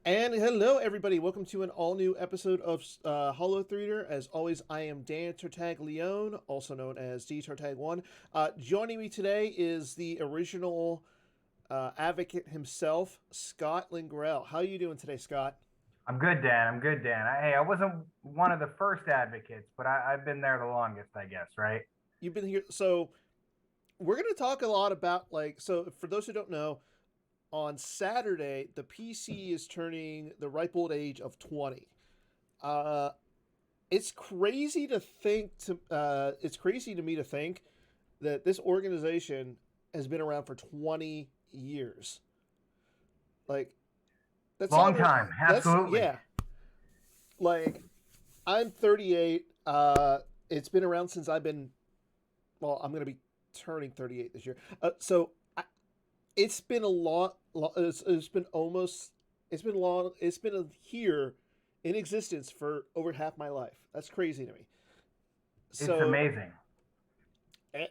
And hello, everybody. Welcome to an all new episode of Hollow Theater. As always, I am Dan Tartaglione, also known as D Tartag1. Joining me today is the original advocate himself, Scott Lingrell. How are you doing today, Scott? I'm good, Dan. I'm good, Dan. I wasn't one of the first advocates, but I've been there the longest, I guess, right? You've been here. So, we're going to talk a lot about, so for those who don't know, on Saturday, the PC is turning the ripe old age of 20. Uh, it's crazy to it's crazy to me to think that this organization has been around for 20 years. Like that's Long almost time, that's absolutely. yeah. Like I'm 38. It's been around since I've been I'm going to be turning 38 this year. It's been a lot it's been almost it's been long it's been here in existence for over half my life. That's crazy to me. It's So amazing.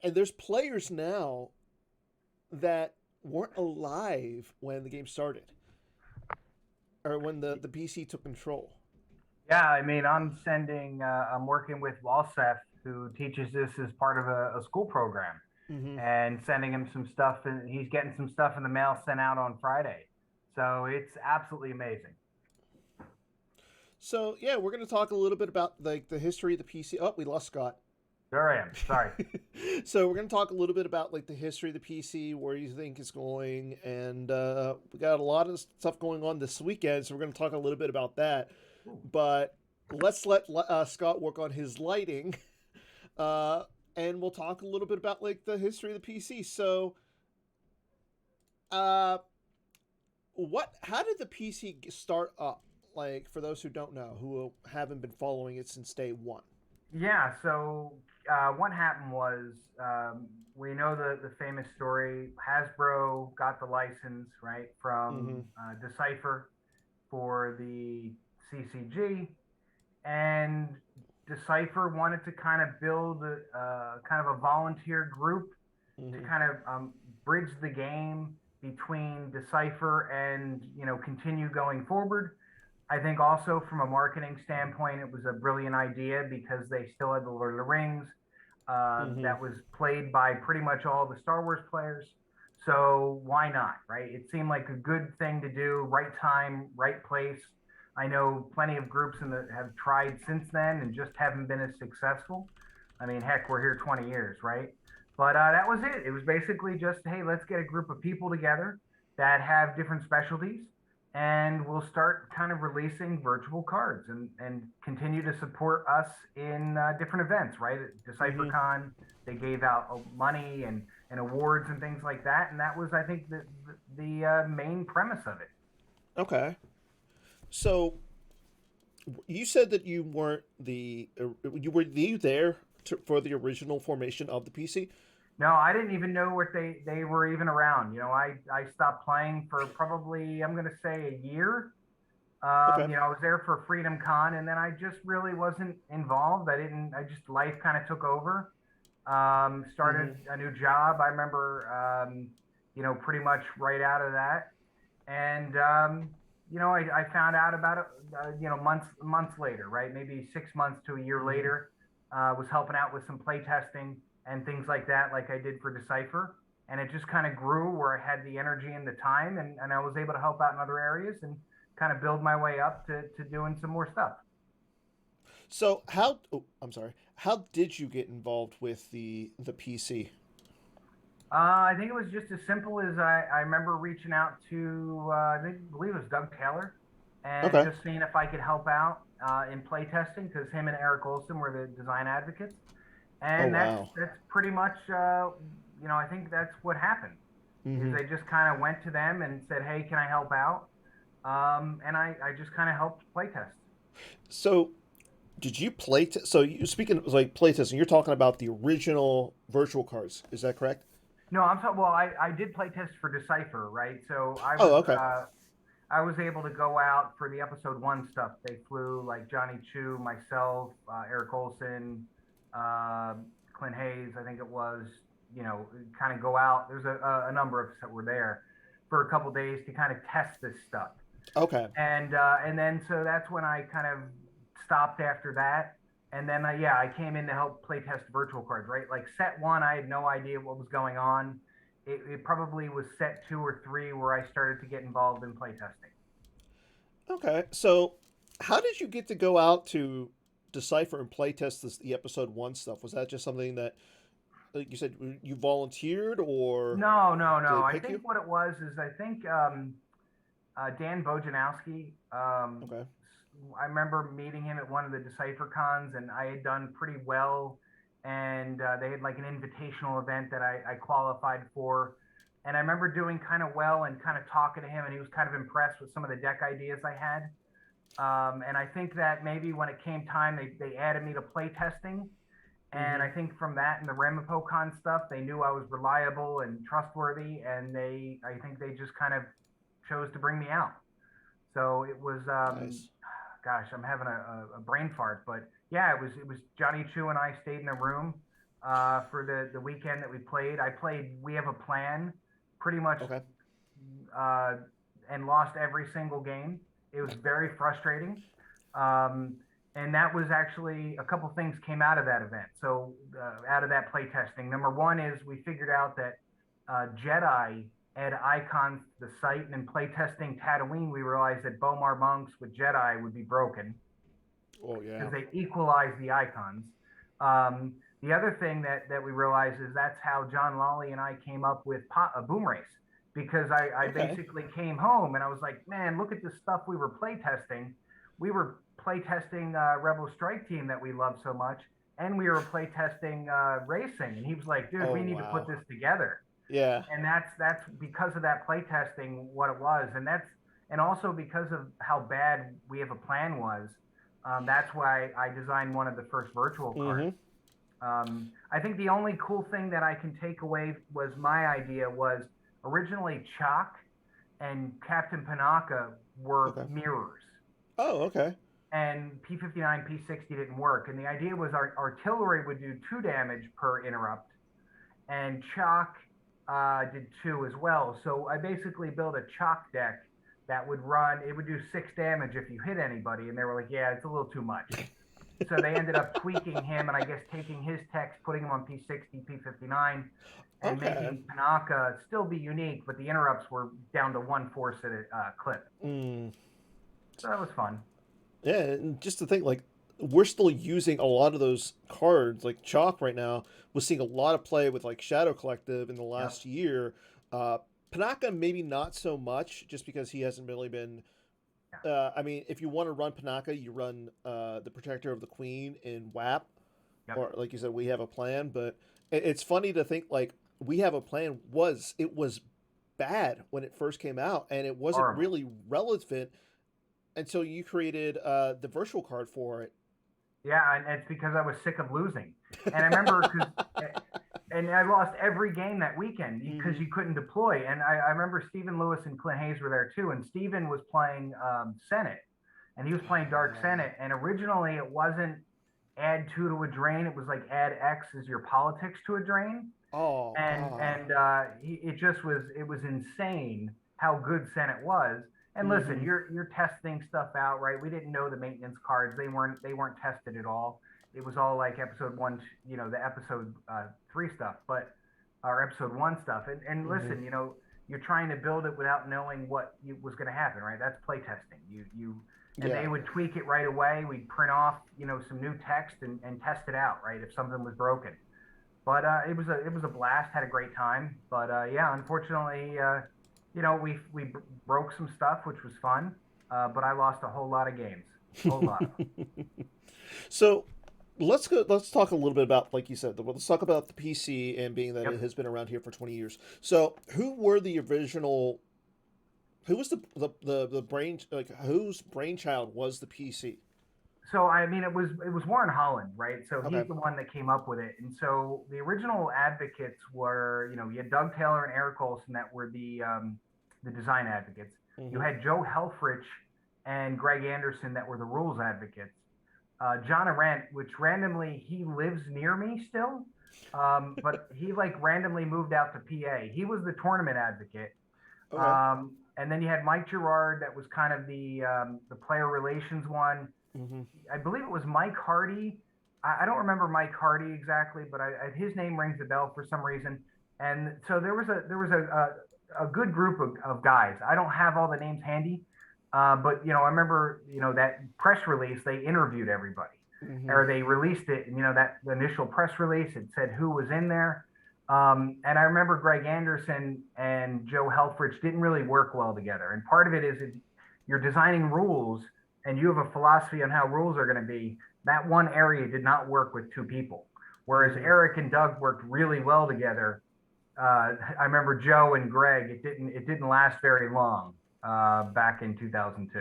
and there's players now that weren't alive when the game started or when the PC took control. Yeah, I mean, I'm working with Walsef, who teaches this as part of a school program, Mm-hmm. and sending him some stuff, and he's getting some stuff in the mail sent out on Friday. So it's absolutely amazing. So yeah, we're gonna talk a little bit about like the history of the PC. Oh, we lost Scott. There I am. Sorry. So we're gonna talk a little bit about like the history of the PC, where you think it's going, and we got a lot of stuff going on this weekend. So we're gonna talk a little bit about that. Ooh. But let's let Scott work on his lighting, uh, and we'll talk a little bit about like the history of the PC. So, uh, what? How did the PC start up? Like for those who don't know, who haven't been following it since day one. Yeah, so what happened was we know the famous story. Hasbro got the license, right, Mm-hmm. from Decipher for the CCG, and Decipher wanted to kind of build kind of a volunteer group to Mm-hmm. kind of bridge the game between Decipher and continue going forward. I think also from a marketing standpoint, it was a brilliant idea because they still had the Lord of the Rings Mm-hmm. that was played by pretty much all the Star Wars players. So why not, right? It seemed like a good thing to do, right time, right place. I know plenty of groups have tried since then and just haven't been as successful. I mean, heck, we're here 20 years, right? But that was it. It was basically just, hey, let's get a group of people together that have different specialties, and we'll start kind of releasing virtual cards and continue to support us in different events, right? At Mm-hmm. DecipherCon, they gave out money and awards and things like that, and that was, I think, the main premise of it. Okay. So you said that you weren't you there for the original formation of the PC. No, I didn't even know what they were even around. I stopped playing for probably, I'm going to say, a year. Okay. I was there for Freedom Con, and then I just really wasn't involved. I just, life kind of took over. Mm-hmm. Started a new job. I remember, pretty much right out of that. And, I found out about it, months later, right? Maybe 6 months to a year Mm-hmm. later, was helping out with some play testing and things like that, like I did for Decipher. And it just kind of grew where I had the energy and the time, and I was able to help out in other areas and kind of build my way up to doing some more stuff. So how? Oh, I'm sorry. How did you get involved with the PC? I think it was just as simple as I remember reaching out to, believe it was Doug Taylor, and Okay. just seeing if I could help out in play testing because him and Eric Olson were the design advocates. Oh And wow. that's pretty much, I think that's what happened is Mm-hmm. they just kind of went to them and said, hey, can I help out? And I just kind of helped play test. So did you so you speaking of like playtesting, you're talking about the original virtual cards. Is that correct? No, I'm sorry. Well, I did play test for Decipher, right? So Oh, okay. I was able to go out for the episode one stuff. They flew like Johnny Chu, myself, Eric Olson, uh, Clint Hayes, I think it was, kind of go out. There's a number of us that were there for a couple days to kind of test this stuff. Okay. And then so that's when I kind of stopped after that. And then yeah, I came in to help play test virtual cards, right? Like set one, I had no idea what was going on. It probably was set two or three where I started to get involved in playtesting. Okay. So, how did you get to go out to decipher and playtest the episode one stuff? Was that just something that, like you said, you volunteered, or No, no, did no. they I pick think you? what it was is I think Dan Bojanowski. Okay. I remember meeting him at one of the Decipher cons, and I had done pretty well. And they had like an invitational event that I qualified for. And I remember doing kind of well and kind of talking to him, and he was kind of impressed with some of the deck ideas I had. And I think that maybe when it came time, they added me to play testing. And Mm-hmm. I think from that and the Remipocon stuff, they knew I was reliable and trustworthy, and I think they just kind of chose to bring me out. So it was, Nice. gosh, I'm having a brain fart, but yeah, it was Johnny Chu and I stayed in a room for the weekend that we played. I played We Have a Plan, pretty much, Okay. uh, and lost every single game. It was very frustrating. Um, and that was actually a couple things came out of that event. So out of that play testing, number one is we figured out that Jedi add icons to the site, and in play testing Tatooine, we realized that Bomar monks with Jedi would be broken Oh yeah. because they equalize the icons. The other thing that we realized is that's how John Lawley and I came up with a boom race, because I Okay. basically came home and I was like, man, look at this stuff we were playtesting. We were playtesting Rebel Strike Team that we love so much, and we were playtesting racing. And he was like, dude, Oh we need to put wow. this together. Yeah. And that's because of that playtesting what it was, and also because of how bad We Have a Plan was. That's why I designed one of the first virtual cards. Mm-hmm. I think the only cool thing that I can take away was my idea was originally Chalk and Captain Panaka were Okay. mirrors, Oh, okay. and P59, P60 didn't work. And the idea was our artillery would do 2 damage per interrupt, and Chalk did 2 as well. So I basically built a Chalk deck that would run, it would do 6 damage if you hit anybody. And they were like, yeah, it's a little too much. So they ended up tweaking him and I guess taking his text, putting him on P60, P59, and Okay. making Panaka still be unique, but the interrupts were down to 1/4 at a clip. Mm. So that was fun. Yeah, and just to think, like, we're still using a lot of those cards, like Chalk right now. We're seeing a lot of play with like Shadow Collective in the Yep. last year. Uh, Panaka maybe not so much, just because he hasn't really been. Yeah. I mean, if you want to run Panaka, you run the Protector of the Queen in WAP, Yep. or like you said, we have a plan. But it's funny to think like we have a plan was bad when it first came out, and it wasn't Horrible. really relevant until you created the virtual card for it. Yeah, and it's because I was sick of losing. And I remember because, and I lost every game that weekend because Mm-hmm. you couldn't deploy. And I remember Stephen Lewis and Clint Hayes were there too. And Stephen was playing Senate, and he was playing Dark Senate. And originally it wasn't add 2 to a drain; it was like add X as your politics to a drain. Oh God. It just was insane how good Senate was. And listen, Mm-hmm. you're testing stuff out, right? We didn't know the maintenance cards; they weren't tested at all. It was all like episode one, the episode 3 stuff, but our episode 1 stuff. And Mm-hmm. listen, you're trying to build it without knowing what was going to happen, right? That's play testing. And Yeah. they would tweak it right away. We'd print off, some new text and test it out, right? If something was broken. But it was a blast. Had a great time. But yeah, unfortunately, we broke some stuff, which was fun. But I lost a whole lot of games, whole lot of So let's go. Let's talk a little bit about, like you said, let's talk about the PC and being that them. it Yep. has been around here for 20 years. So who were the original? Who was the brain, like whose brainchild was the PC? So I mean, it was Warren Holland, right? So Okay. he's the one that came up with it. And so the original advocates were, you had Doug Taylor and Eric Olson that were the design advocates. You Mm-hmm. had Joe Helfrich and Greg Anderson that were the rules advocates. John Arendt, which randomly he lives near me still, but he like randomly moved out to PA. He was the tournament advocate. Okay. Um, And then you had Mike Gerard, that was kind of the player relations one. Mm-hmm. I believe it was Mike Hardy. I don't remember Mike Hardy exactly, but his name rings a bell for some reason. And so there was a good group of guys. I don't have all the names handy, but I remember that press release, they interviewed everybody, Mm-hmm. or they released it. And that the initial press release, it said who was in there. And I remember Greg Anderson and Joe Helfrich didn't really work well together. And part of it is, if you're designing rules and you have a philosophy on how rules are going to be, that one area did not work with two people. Whereas Mm-hmm. Eric and Doug worked really well together. I remember Joe and Greg. It didn't last very long back in 2002.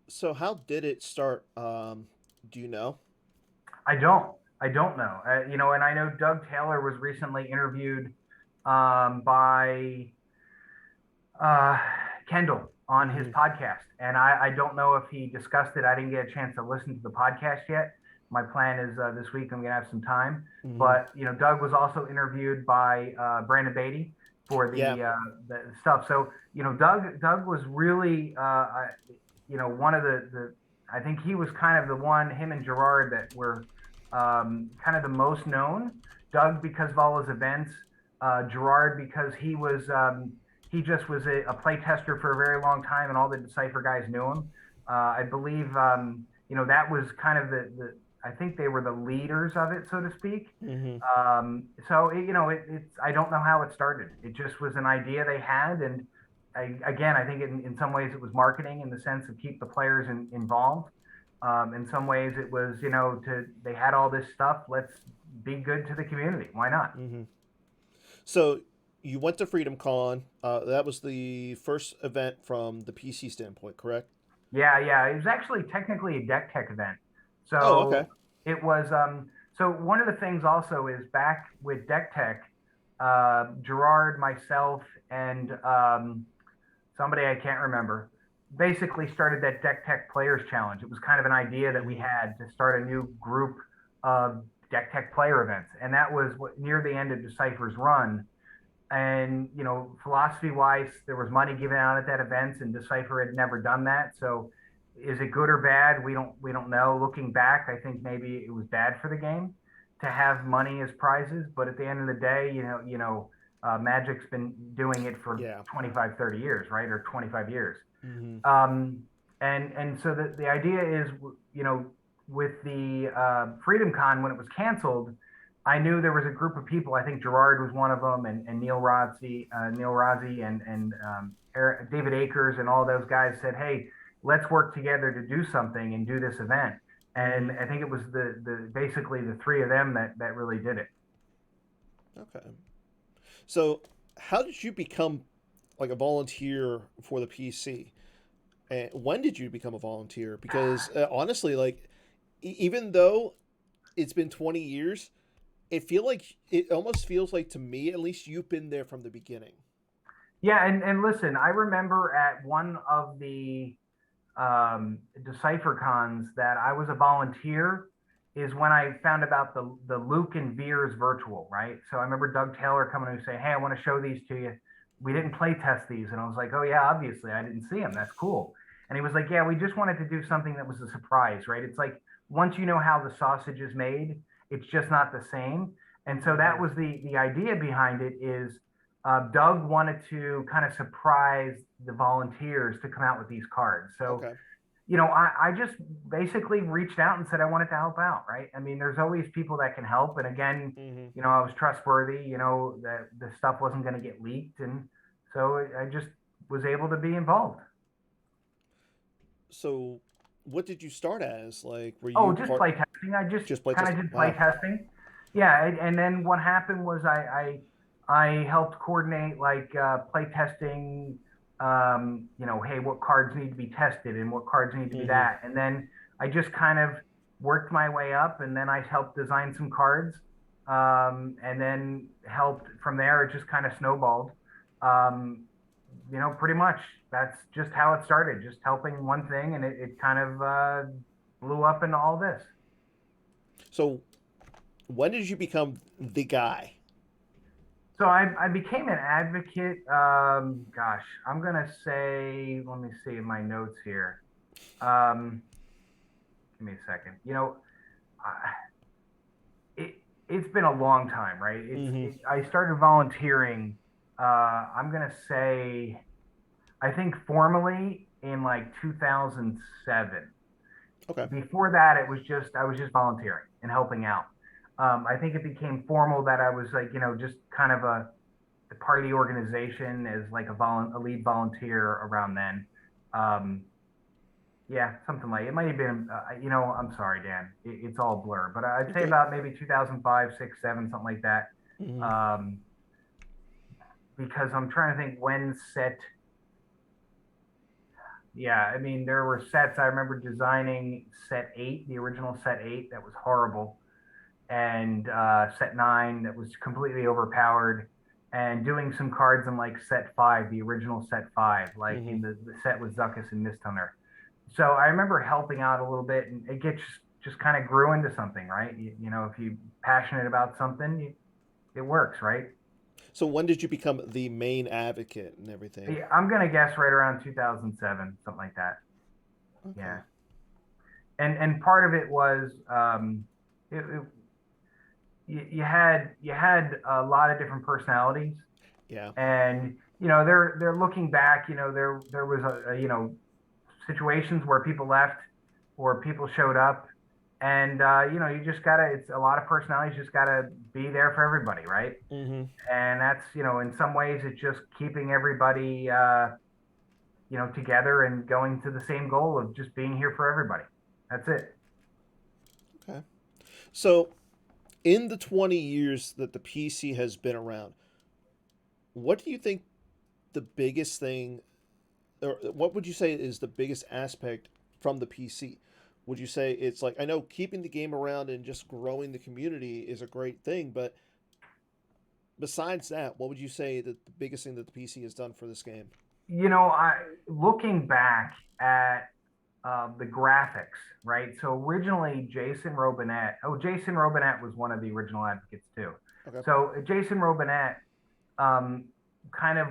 So how did it start? Do you know? I don't. I don't know. And I know Doug Taylor was recently interviewed by uh, Kendall on his Mm-hmm. podcast, and I don't know if he discussed it. I didn't get a chance to listen to the podcast yet. My plan is this week I'm gonna have some time. Mm-hmm. But Doug was also interviewed by Brandon Beatty for Yeah. the stuff. So Doug was really one of the I think he was kind of the one, him and Gerard, that were kind of the most known. Doug because of all his events, Gerard because he just was a play tester for a very long time, and all the Decipher guys knew him. I believe that was kind of the I think they were the leaders of it, so to speak. Mm-hmm. It's I don't know how it started. It just was an idea they had, and again, I think in some ways it was marketing in the sense of keep the players involved. In some ways, it was they had all this stuff. Let's be good to the community. Why not? Mm-hmm. So you went to Freedom Con. That was the first event from the PC standpoint, correct? Yeah, yeah. It was actually technically a deck tech event. Oh, okay. So it was so one of the things also is back with deck tech, Gerard, myself, and somebody I can't remember basically started that deck tech players challenge. It was kind of an idea that we Mm-hmm. had to start a new group of deck tech player events. And that was near the end of Decipher's run. And philosophy wise, there was money given out at that event, and Decipher had never done that. So is it good or bad? We don't know. Looking back, I think maybe it was bad for the game to have money as prizes. But at the end of the day, Magic's been doing it for Yeah. 25, 30 years, right? Or 25 years. Mm-hmm. And so the idea is, with the Freedom Con, when it was canceled, I knew there was a group of people. I think Gerard was one of them, and Neil Rozzi, and David Akers, and all those guys said, "Hey, let's work together to do something and do this event." And Mm-hmm. I think it was the basically the three of them that really did it. Okay. So how did you become like a volunteer for the PC? And when did you become a volunteer? Because honestly, like even though it's been 20 years, it almost feels like to me at least you've been there from the beginning. Yeah, and listen, I remember at one of the Decipher cons that I was a volunteer is when I found about the Luke and Veers virtual, right? So I remember Doug Taylor coming and say, "Hey, I want to show these to you. We didn't play test these," and I was like, "Oh yeah, obviously I didn't see them. That's cool." And he was like, "Yeah, we just wanted to do something that was a surprise, right? It's like once you know how the sausage is made, it's just not the same." And so that Mm-hmm. was the idea behind it is Doug wanted to kind of surprise the volunteers to come out with these cards. So, Okay. I just basically reached out and said I wanted to help out, right? I mean, there's always people that can help. And again, Mm-hmm. I was trustworthy, that the stuff wasn't going to get leaked. And so I just was able to be involved. So what did you start as? Like were Oh, you just part play testing. I just just play kind of testing? did play Wow. testing. Yeah, and then what happened was I helped coordinate like play testing. Hey, what cards need to be tested and what cards need to be Mm-hmm. that, and then I just kind of worked my way up, and then I helped design some cards, and then helped from there. It just kind of snowballed. Um, pretty much that's just how it started, just helping one thing, and it kind of blew up into all this. So when did you become the guy? So I became an advocate. Gosh, I'm gonna say, let me see in my notes here. Um, Give me a second. I, it it's been a long time, right? Mm-hmm. I started volunteering. I'm gonna say I think formally in like 2007. Okay. Before that, I was just volunteering and helping out. I think it became formal that I was like just kind of a part of the organization as like a lead volunteer around then. Um, yeah, something like it might have been. I'm sorry, Dan. It's all blur, but I'd say Okay. about maybe 2005, 6, 7, something like that. Mm-hmm. Um, because I'm trying to think when set. Yeah, I mean there were sets. I remember designing set 8, the original set 8, that was horrible, and set 9 that was completely overpowered, and doing some cards in like set 5, the original set 5, like Mm-hmm. in the set with Zuckuss and Misthunter. So I remember helping out a little bit, and it gets just kind of grew into something, right? If you're passionate about something, it works, right? So when did you become the main advocate and everything? Yeah, I'm gonna guess right around 2007, something like that. Okay. Yeah, and part of it was you had a lot of different personalities, Yeah. and they're looking back. There was situations where people left or people showed up, and you just gotta. It's a lot of personalities. Just gotta be there for everybody, right? Mm-hmm. And that's in some ways it's just keeping everybody together and going to the same goal of just being here for everybody. That's it. Okay. So in the 20 years that the PC has been around, what do you think the biggest thing, or what would you say is the biggest aspect from the PC? Would you say it's like, I know keeping the game around and just growing the community is a great thing, but besides that, what would you say that the biggest thing that the PC has done for this game? I looking back at the graphics, right? So originally, Jason Robinette was one of the original advocates too. Okay. So Jason Robinette, um, kind of,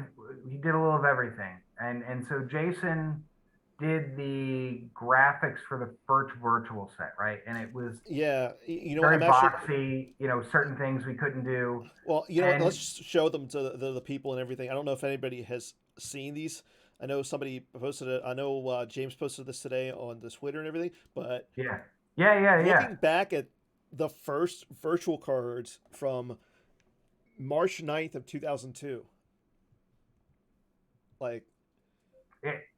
he did a little of everything, and so Jason did the graphics for the first virtual set, right? And it was Yeah, very I'm actually, boxy. Certain things we couldn't do, well, you know what? Let's and just show them to the people and everything. I don't know if anybody has seen these. I know somebody posted it. I know James posted this today on the Twitter and everything. But yeah, yeah. looking back at the first virtual cards from March 9th of 2002, like,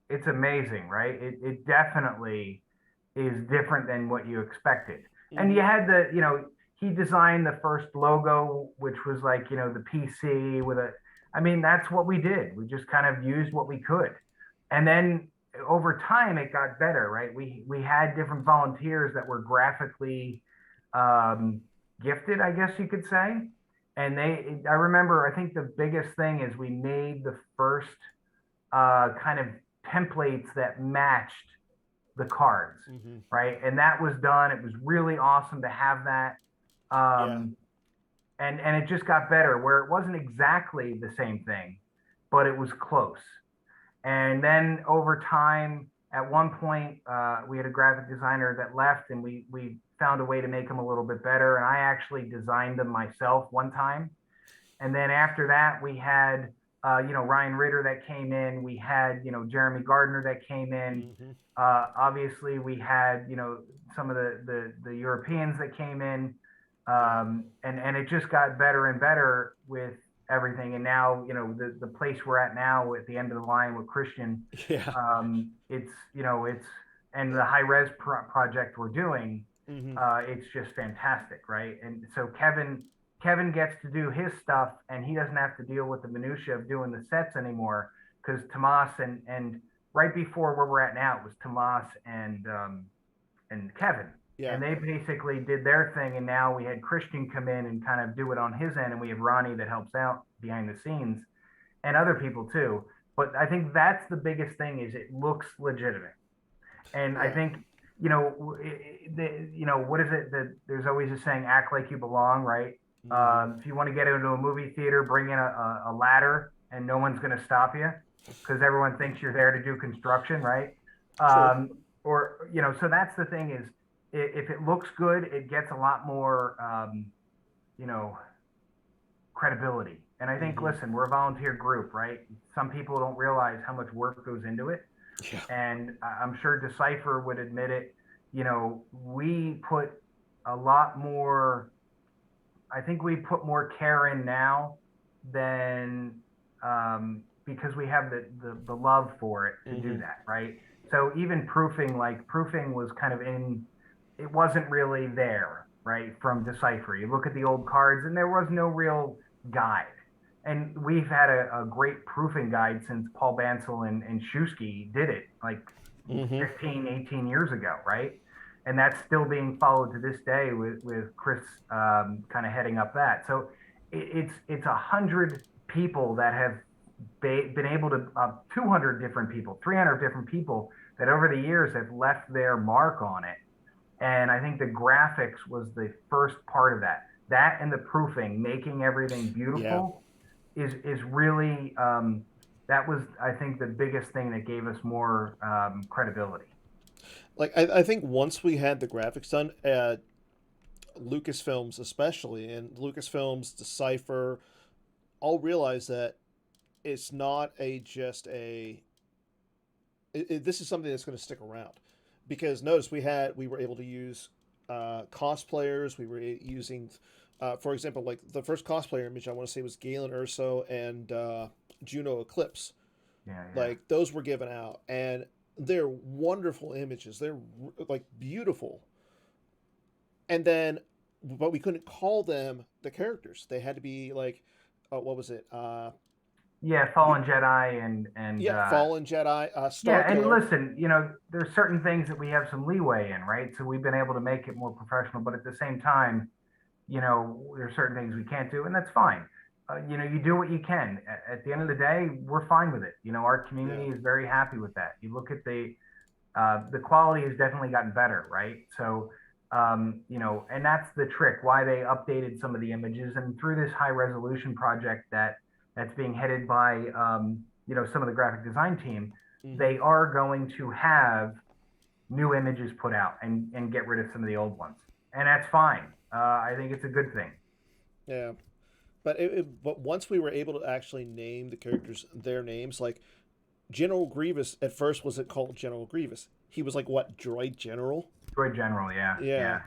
It's amazing, right? It definitely is different than what you expected. And mm-hmm, you had he designed the first logo, which was like, the PC with I mean, that's what we did. We just kind of used what we could. And then over time, it got better, right? We had different volunteers that were graphically um, gifted, I guess you could say. And I remember, I think the biggest thing is we made the first kind of templates that matched the cards, mm-hmm, right? And that was done. It was really awesome to have that. yeah, Um, and it just got better where it wasn't exactly the same thing, but it was close. And then over time, at one point, we had a graphic designer that left, and we found a way to make them a little bit better. And I actually designed them myself one time. And then after that, we had Ryan Ritter that came in. We had Jeremy Gardner that came in. mm-hmm, Obviously, we had some of the Europeans that came in, yeah, and it just got better and better with everything. And now the place we're at now at the end of the line with Christian, yeah, it's and the high res project we're doing, mm-hmm, it's just fantastic, right? And so Kevin gets to do his stuff, and he doesn't have to deal with the minutia of doing the sets anymore because Tomas and right before where we're at now, it was Tomas and Kevin, yeah, and they basically did their thing, and now we had Christian come in and kind of do it on his end, and we have Ronnie that helps out behind the scenes, and other people too. But I think that's the biggest thing is it looks legitimate, and I yeah, think what is it that there's always a saying, act like you belong, right? Mm-hmm. If you want to get into a movie theater, bring in a ladder and no one's going to stop you because everyone thinks you're there to do construction, right? True. Or, so that's the thing is if it looks good, it gets a lot more, you know, credibility. And I think, Mm-hmm. listen, we're a volunteer group, right? Some people don't realize how much work goes into it. Yeah. And I'm sure Decipher would admit it. We put a lot more, I think we put more care in now than because we have the love for it to do Mm-hmm. that, right? So even proofing, like proofing was kind of it wasn't really there, right? From Decipher. You look at the old cards and there was no real guide. And we've had a great proofing guide since Paul Bansel and Shusky did it like Mm-hmm. 15, 18 years ago, right? And that's still being followed to this day with Chris kind of heading up that. So it's 100 people that have been able to 200 different people, 300 different people that over the years have left their mark on it. And I think the graphics was the first part of that. That and the proofing, making everything Yeah. beautiful, is really that was I think the biggest thing that gave us more credibility. Like I think once we had the graphics done at Lucasfilms, especially, and Lucasfilms, Decipher, all realized that it's not a just a. This is something that's going to stick around, because notice we were able to use cosplayers. We were using, for example, like the first cosplayer image I want to say was Galen Urso and Juno Eclipse. Yeah, yeah. Like those were given out, and they're wonderful images. They're like beautiful. And then, but we couldn't call them the characters. They had to be like, what was it? Yeah, The Fallen Jedi and Yeah, Fallen Jedi, Star yeah, and Killer. listen, there's certain things that we have some leeway in, right? So we've been able to make it more professional, but at the same time, there's certain things we can't do, and that's fine. You do what you can. At the end of the day, we're fine with it. Our Yeah, community is very happy with that. You look at the quality has definitely gotten better, right? So, and that's the trick. Why they updated some of the images, and through this high resolution project that's being headed by some of the graphic design team, mm-hmm. they are going to have new images put out and get rid of some of the old ones, and that's fine. I think it's a good thing. Yeah. But once we were able to actually name the characters their names, like General Grievous at first wasn't called General Grievous. He was like what, Droid General? Droid General, yeah, Yeah. yeah.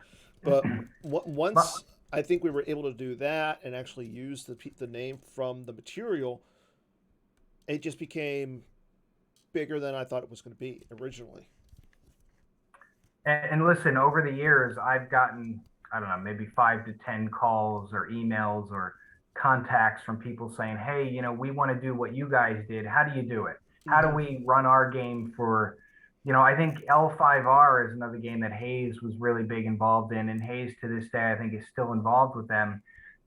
But But once I think we were able to do that and actually use the name from the material, it just became bigger than I thought it was going to be originally. and listen, over the years, I've gotten, I don't know, maybe 5 to 10 calls or emails or contacts from people saying, hey, we want to do what you guys did. How do you do it? How do Mm-hmm. we run our game for, I think L5R is another game that Hayes was really big involved in. And Hayes to this day, I think is still involved with them,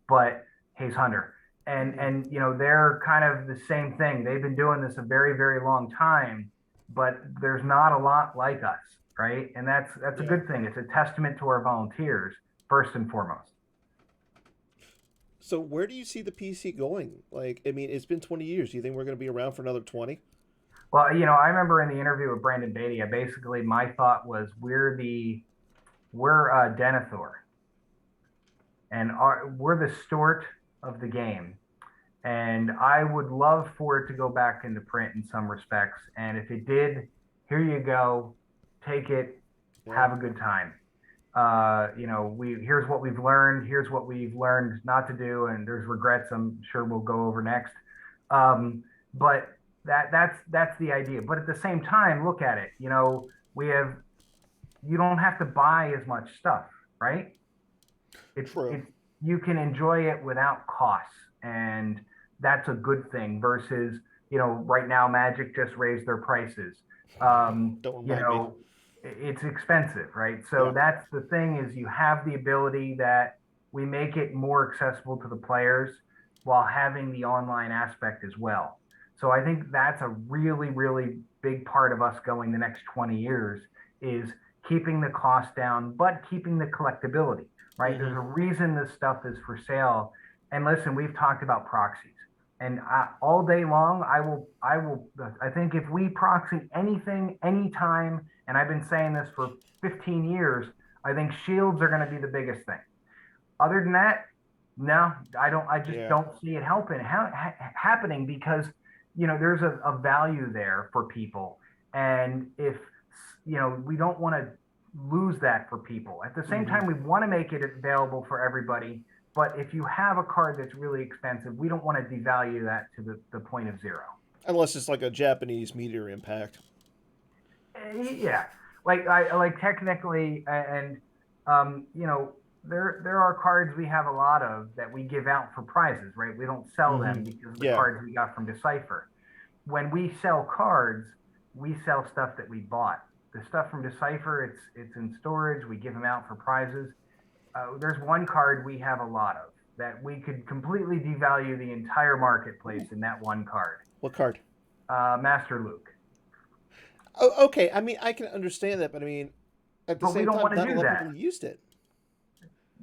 but Hayes Hunter. And, Mm-hmm. and, they're kind of the same thing. They've been doing this a very, very long time, but there's not a lot like us, right? And that's a Yeah. good thing. It's a testament to our volunteers first and foremost. So where do you see the PC going? Like, I mean, it's been 20 years. Do you think we're going to be around for another 20? Well, I remember in the interview with Brandon Beatty, basically my thought was we're Denethor, and we're the Stewart of the game. And I would love for it to go back into print in some respects. And if it did, here you go, take it, Yeah. have a good time. We here's what we've learned, here's what we've learned not to do, and there's regrets I'm sure we'll go over next. But that's the idea. But at the same time, look at it. We have you don't have to buy as much stuff, right? True. It's you can enjoy it without costs, and that's a good thing. Versus right now Magic just raised their prices. Don't You remind me. know, it's expensive, right? So Yeah. that's the thing is you have the ability that we make it more accessible to the players while having the online aspect as well. So I think that's a really, really big part of us going the next 20 years is keeping the cost down, but keeping the collectability, right? There's Mm-hmm. a reason this stuff is for sale. And listen, we've talked about proxies, and all day long, I think if we proxy anything, anytime, and I've been saying this for 15 years, I think shields are going to be the biggest thing. Other than that, no, I don't. I just Yeah. don't see it happening because there's a value there for people, and if we don't want to lose that for people. At the same Mm-hmm. time, we want to make it available for everybody. But if you have a card that's really expensive, we don't want to devalue that to the point of zero. Unless it's like a Japanese meteor impact. Yeah, like technically, and there are cards we have a lot of that we give out for prizes, right? We don't sell Mm-hmm. them because of the Yeah. cards we got from Decipher. When we sell cards, we sell stuff that we bought. The stuff from Decipher, it's in storage. We give them out for prizes. There's one card we have a lot of that we could completely devalue the entire marketplace in that one card. What card? Master Luke. Oh, okay. I mean, I can understand that, but I mean, at the But we same don't time, want to not a do lot of that. people used it.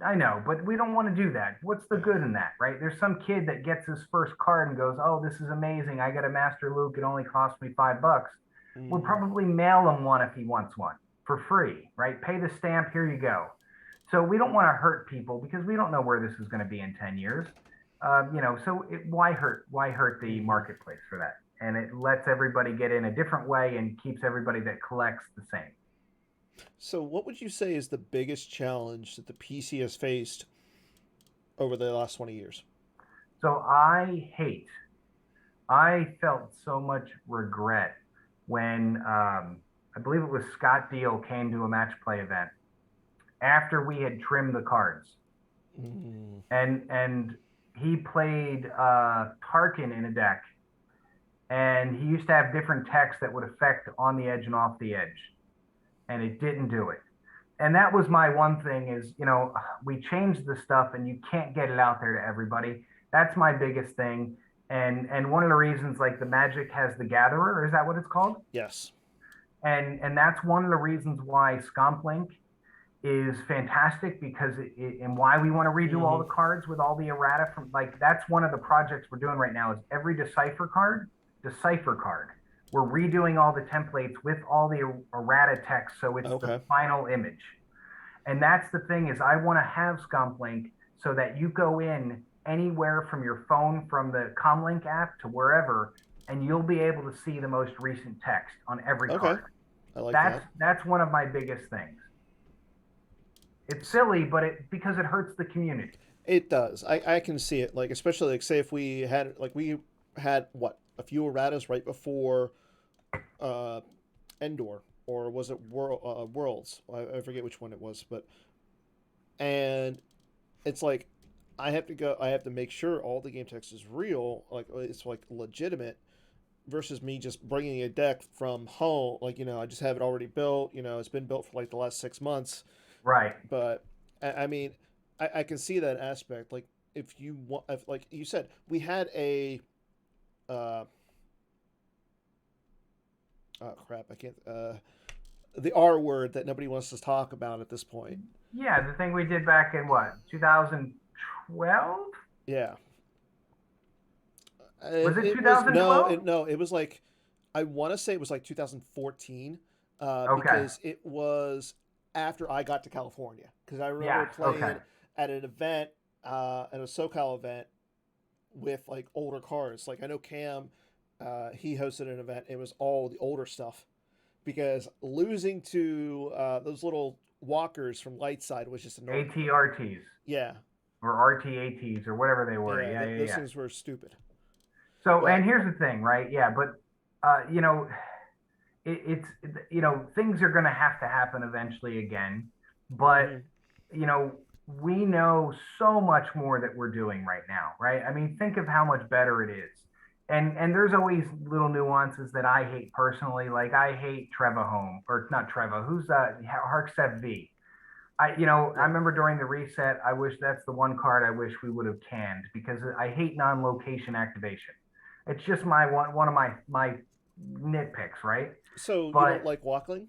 I know, but we don't want to do that. What's the Yeah. good in that, right? There's some kid that gets his first card and goes, "Oh, this is amazing. I got a Master Luke. It only cost me $5." We'll Mm-hmm. probably mail him one if he wants one for free, right? Pay the stamp. Here you go. So we don't want to hurt people because we don't know where this is going to be in 10 years. Why hurt? Why hurt the Mm-hmm. marketplace for that? And it lets everybody get in a different way and keeps everybody that collects the same. So, what would you say is the biggest challenge that the PC has faced over the last 20 years? So I felt so much regret when I believe it was Scott Deal came to a match play event after we had trimmed the cards, Mm-hmm. and he played Tarkin in a deck, and he used to have different techs that would affect on the edge and off the edge, and it didn't do it. And that was my one thing is, we changed the stuff and you can't get it out there to everybody. That's my biggest thing. And one of the reasons, like, the Magic has the Gatherer, is that what it's called? Yes. And that's one of the reasons why Scomp Link is fantastic, because and why we want to redo all Mm-hmm. the cards with all the errata from, like, that's one of the projects we're doing right now is every decipher card. We're redoing all the templates with all the errata text, so it's the Okay. final image. And that's the thing is I want to have Scomp Link so that you go in anywhere from your phone, from the Comlink app to wherever, and you'll be able to see the most recent text on every Okay. card. I like That's that. that's one of my biggest things. It's silly, but because it hurts the community. It does. I can see it. Like, especially, like, say if we had what, a few erratas right before uh Endor, or was it Worlds? I forget which one it was, but and it's like I have to make sure all the game text is real, like it's like legitimate, versus me just bringing a deck from home. Like, I just have it already built. It's been built for like the last 6 months. Right. But I mean, I can see that aspect. Like, if you want, if, like you said, we had a uh, oh crap, I can't the R word that nobody wants to talk about at this point. Yeah, the thing we did back in what, 2012? Yeah, Was it it was no, 2012? it was like, I want to say it was like 2014, Okay. because it was after I got to California. Because I remember Yes. playing Okay. at an event, at a SoCal event, with like older cars. Like, I know Cam, he hosted an event. It was all the older stuff, because losing to those little walkers from Lightside was just annoying. ATRTs Yeah, or RTATs or whatever they were. yeah, Yeah, yeah, those yeah. things were stupid. So, and But here's the thing, right? Yeah, but uh, you know, it's things are going to happen eventually again, but mhm, you know we know so much more that we're doing right now, right? I mean, think of how much better it is, and there's always little nuances that I hate personally. Like, I hate Treva Home, or not Treva, who's Harkstep V. I yeah. remember during the reset, I wish that's the one card I wish we would have canned, because I hate non-location activation. It's just my one of my nitpicks, right? So you don't But like Walkling?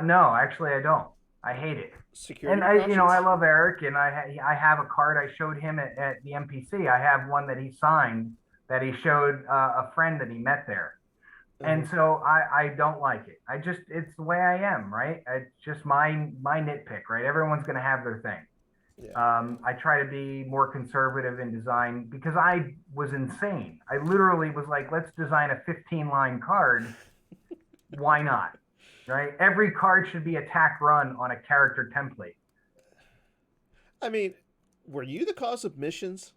No, actually, I don't. I hate it. Security And I precautions? love Eric, and I have a card I showed him at the NPC. I have one that he signed that he showed a friend that he met there. Uh-huh. And so I don't like it. It's the way I am, right? It's just my nitpick, right? Everyone's going to have their thing. Yeah. I try to be more conservative in design because I was insane. I literally was like, let's design a 15 line card. Why not? Right? Every card should be attack run on a character template. I mean, were you the cause of missions?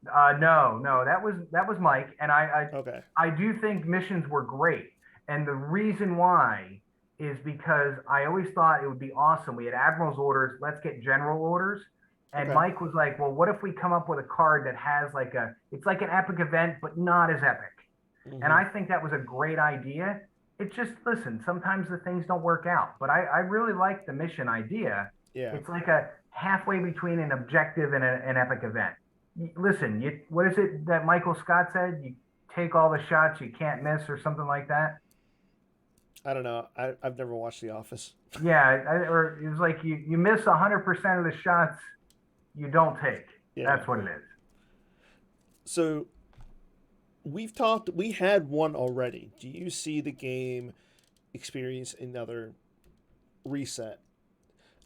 No, no, that was Mike, and Okay. I do think missions were great, and the reason why is because I always thought it would be awesome. We had admiral's orders, let's get general orders, and Okay. Mike was like, well, what if we come up with a card that has it's like an epic event, but not as epic, and Mm-hmm. I think that was a great idea. It just listen, sometimes the things don't work out, but I really like the mission idea. Yeah. It's like a halfway between an objective and an epic event. Listen, what is it that Michael Scott said? You take all the shots you can't miss, or something like that. I don't know. I've never watched The Office. Yeah, or it was like you miss 100% of the shots you don't take. Yeah. That's what it is. So we had one already. Do you see the game experience another reset?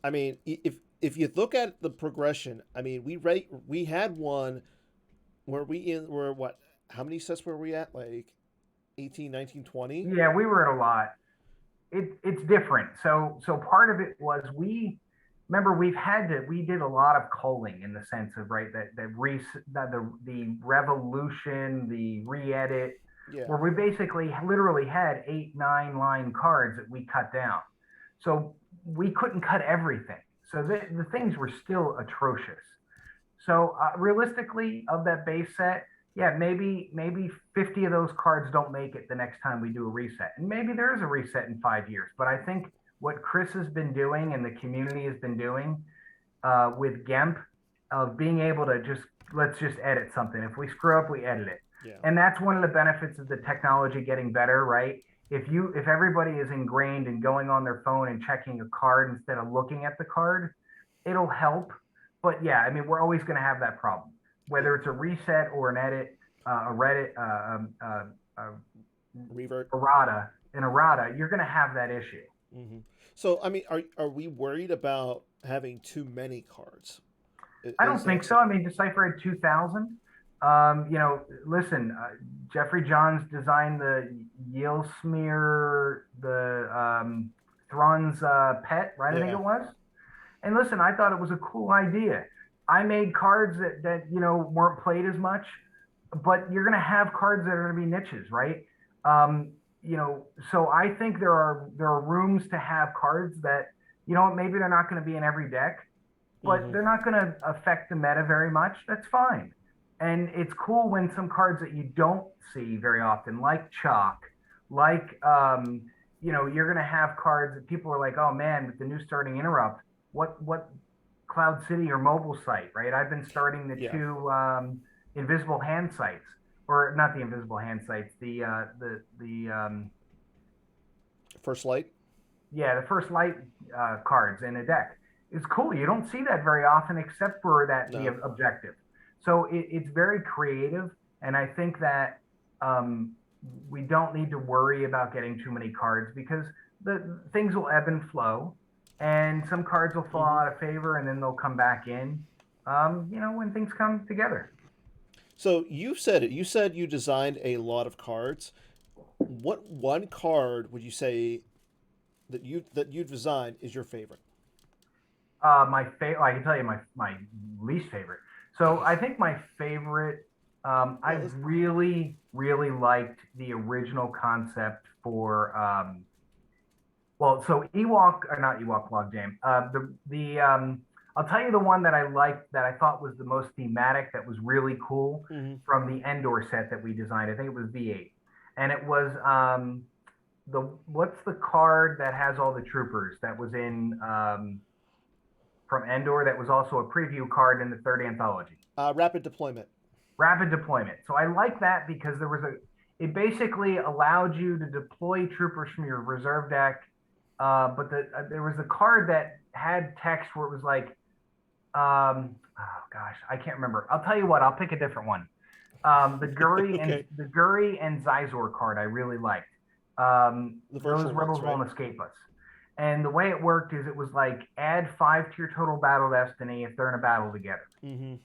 I mean, if you look at the progression, I mean, we had one where where what, how many sets were we at? Like 18, 19, 20. Yeah, we were at a lot. It's different. So part of it was we remember we did a lot of culling in the sense of right that the revolution, the re-edit, Yeah. where we basically literally had 8, 9 line cards that we cut down. So we couldn't cut everything. So the things were still atrocious. So realistically, of that base set, yeah, maybe 50 of those cards don't make it the next time we do a reset, and maybe there is a reset in 5 years. But I think what Chris has been doing and the community has been doing with GEMP of being able to just let's just edit something. If we screw up, we edit it, Yeah. and that's one of the benefits of the technology getting better, right? If everybody is ingrained in going on their phone and checking a card instead of looking at the card, it'll help. But yeah, I mean, we're always going to have that problem, Yeah. whether it's a reset or an edit, a Reddit, Revert. errata, an errata. You're going to have that issue. Mm-hmm. So I mean, are we worried about having too many cards? I don't Is think that so. I mean, Decipher had 2,000. Listen, Jeffrey Johns designed the Yale smear, the Thrawn's pet, right? I think yeah. it was. And listen, I thought it was a cool idea. I made cards that weren't played as much, but you're going to have cards that are going to be niches, right? Um, so I think there are rooms to have cards that maybe they're not going to be in every deck, but Mm-hmm. they're not going to affect the meta very much. That's fine. And it's cool when some cards that you don't see very often, like Chalk, like you're going to have cards that people are like, oh man, with the new starting interrupt, what Cloud City or mobile site, right? I've been starting the Yeah. two invisible hand sites, or not the invisible hand sites, the First light. yeah, the first light cards in a deck. It's cool. You don't see that very often, except for the No. objective. So it's very creative, and I think that um, we don't need to worry about getting too many cards because the things will ebb and flow, and some cards will fall Mm-hmm. out of favor, and then they'll come back in. When things come together. So you said it. You said you designed a lot of cards. What one card would you say that you designed is your favorite? My favorite, I can tell you my least favorite. So I think my favorite, I Yeah. really liked the original concept for, well, so Ewok, or not Ewok Log Jam. I'll tell you the one that I liked that I thought was the most thematic, that was really cool Mm-hmm. from the Endor set that we designed. I think it was V8, and it was the what's the card that has all the troopers that was in from Endor that was also a preview card in the third anthology. Rapid deployment. Rapid deployment. So I like that because it basically allowed you to deploy troopers from your reserve deck But there was a card that had text where it was like, oh gosh, I can't remember. I'll tell you what, I'll pick a different one. Okay. The Guri and Zizor card I really liked. The Those virtual rebels ones, right? won't escape us. And the way it worked is it was like add 5 to your total battle destiny if they're in a battle together. Mm-hmm.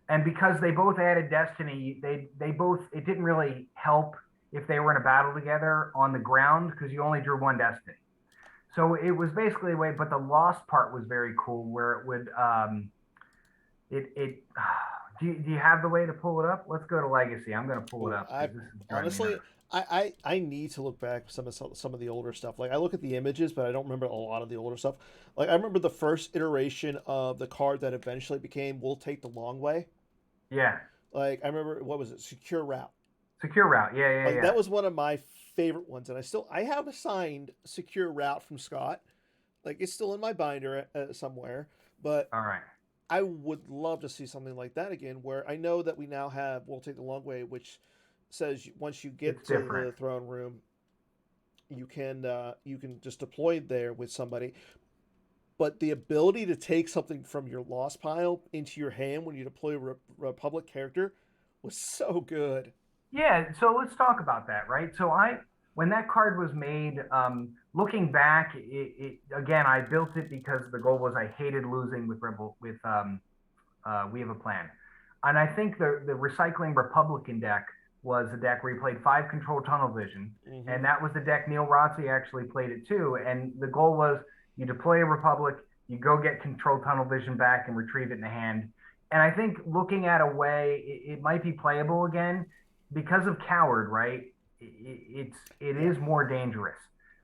And because they both added destiny, they both it didn't really help if they were in a battle together on the ground because you only drew one destiny. So it was basically a way, but the lost part was very cool where it would it do you have the way to pull it up? Let's go to Legacy. I'm going to pull it Oh, up I because this is driving me nuts. honestly, I need to look back some of the older stuff. Like I look at the images, but I don't remember a lot of the older stuff. Like I remember the first iteration of the card that eventually became "We'll Take the Long Way." Yeah, Like I remember what was it, Secure Route. secure route. Yeah, yeah, Like yeah. that was one of my favorite ones, and I have a signed Secure Route from Scott. Like it's still in my binder somewhere, but All right, I would love to see something like that again, where I know that we now have "We'll Take the Long Way," which says once you it's get to different. the throne room, you can just deploy there with somebody. But the ability to take something from your lost pile into your hand when you deploy a Republic character was so good. Yeah, so let's talk about that, right? So I when that card was made, looking back, it again I built it because the goal was I hated losing with Rebel with We Have a Plan. And I think the Recycling Republican deck was a deck where he played 5 control tunnel vision. Hmm. And that was the deck Neil Rossi actually played it too. And the goal was you deploy a Republic, you go get control tunnel vision back and retrieve it in the hand. And I think looking at a way, it might be playable again because of Coward, right? It Yeah, is more dangerous.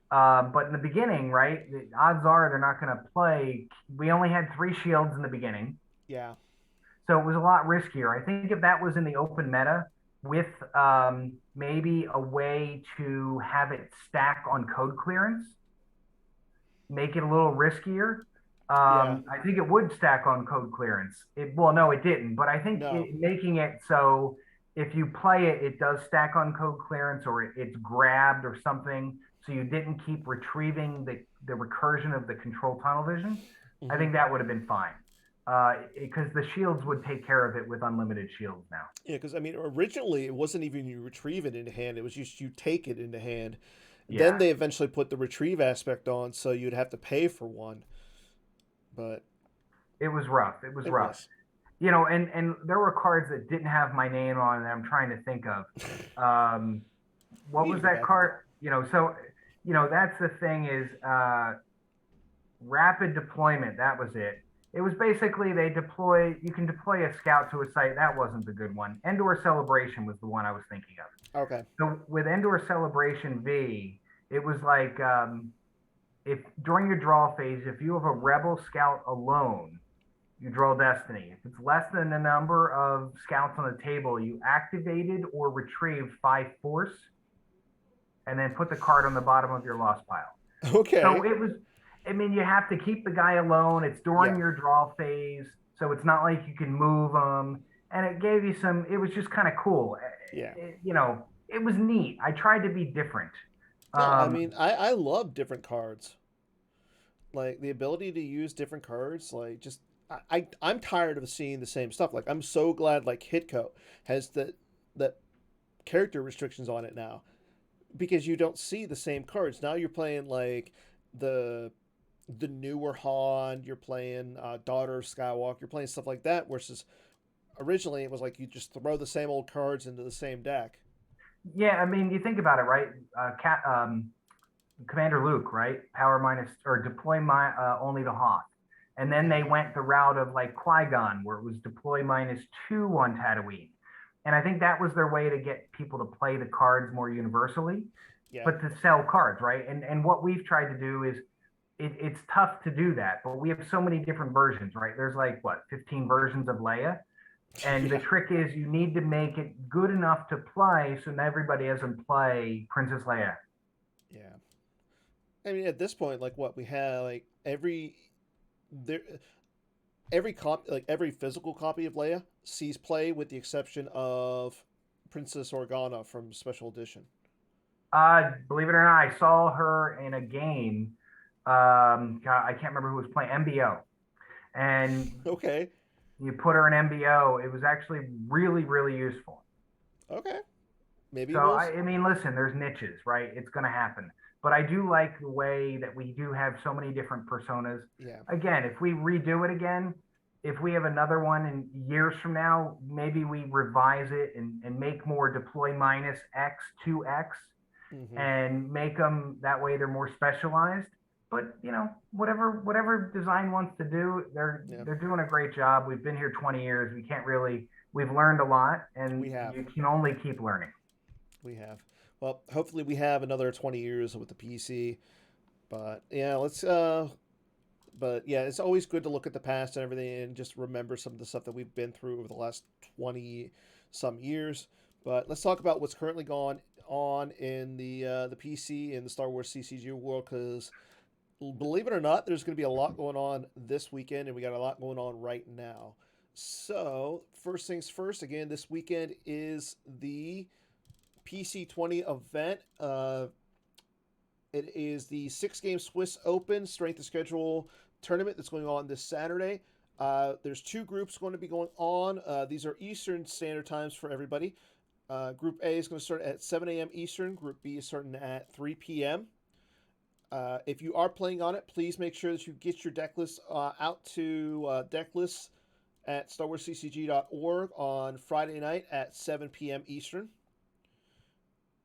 But in the beginning, right, the odds are they're not going to play. We only had 3 shields in the beginning. yeah, So it was a lot riskier. I think if that was in the open meta with maybe a way to have it stack on code clearance, make it a little riskier. yeah. I think it would stack on code clearance. Well, no, it didn't, but I think No. making it so if you play it, it does stack on code clearance or it's grabbed or something. So you didn't keep retrieving the recursion of the control tunnel vision. I Hmm. think that would have been fine because the shields would take care of it with unlimited shields now. Yeah, because I mean, originally it wasn't even you retrieve it into hand; it was just you take it into hand. Then Yeah, they eventually put the retrieve aspect on, so you'd have to pay for one. But it was rough. It was it rough. was. And there were cards that didn't have my name on that I'm trying to think of. Um, We what need to was go that back and look. card? So that's the thing is rapid deployment. That was it. It was basically you can deploy a scout to a site. That wasn't the good one. Endor Celebration was the one I was thinking of. Okay. So with Endor Celebration V, it was like if during your draw phase, if you have a rebel scout alone, you draw destiny. If it's less than the number of scouts on the table, you activated or retrieved 5 force and then put the card on the bottom of your lost pile. So Okay. it was, I mean, you have to keep the guy alone. It's during Yeah. your draw phase. So it's not like you can move them. And it gave you it was just kind of cool. Yeah. It was neat. I tried to be different. No, I Um, mean, I love different cards. Like the ability to use different cards. Like just I'm tired of seeing the same stuff. Like I'm so glad like Hitco has that character restrictions on it now because you don't see the same cards. Now you're playing like the the newer Han, you're playing Daughter of Skywalker, you're playing stuff like that. Versus originally it was like you just throw the same old cards into the same deck. yeah, I mean, you think about it, right? Commander Luke, right? Power minus or deploy only to Hoth. And then Yeah, they went the route of like Qui-Gon, where it was deploy -2 on Tatooine. And I think that was their way to get people to play the cards more universally, yeah, but to sell cards, right? And what we've tried to do is it's tough to do that, but we have so many different versions, right? There's like what 15 versions of Leia. And the yeah, trick is you need to make it good enough to play so not everybody doesn't play Princess Leia. yeah. I mean, at this point, like what we have, like there, every physical copy of Leia sees play, with the exception of Princess Organa from Special Edition. Believe it or not, I saw her in a game God, I can't remember who was playing MBO, and Okay. you put her in MBO. It was actually really, really useful. Okay. Maybe So we'll. I mean, listen, there's niches, right? It's going to happen. But I do like the way that we do have so many different personas. Yeah. Again, if we redo it again, if we have another one in years from now, maybe we revise it and make more deploy minus X to X Mm-hmm. and make them that way they're more specialized. But whatever design wants to do, Yeah. they're doing a great job. We've been here 20 years. We can't really we've learned a lot and We have. you can only keep learning. We have. Well, hopefully we have another 20 years with the PC. But yeah, let's. But yeah, it's always good to look at the past and everything and just remember some of the stuff that we've been through over the last 20 some years. But let's talk about what's currently going on in the PC and the Star Wars CCG world because believe it or not, there's going to be a lot going on this weekend, and we got a lot going on right now. So, first things first, again, this weekend is the PC20 event. It is the six-game Swiss Open Strength of Schedule tournament that's going on this Saturday. There's two groups going to be going on. These are Eastern Standard Times for everybody. Group A is going to start at 7 a.m. Eastern. Group B is starting at 3 p.m. If you are playing on it, please make sure that you get your deck list out to deck lists at StarWarsCCG.org on Friday night at 7 p.m. Eastern.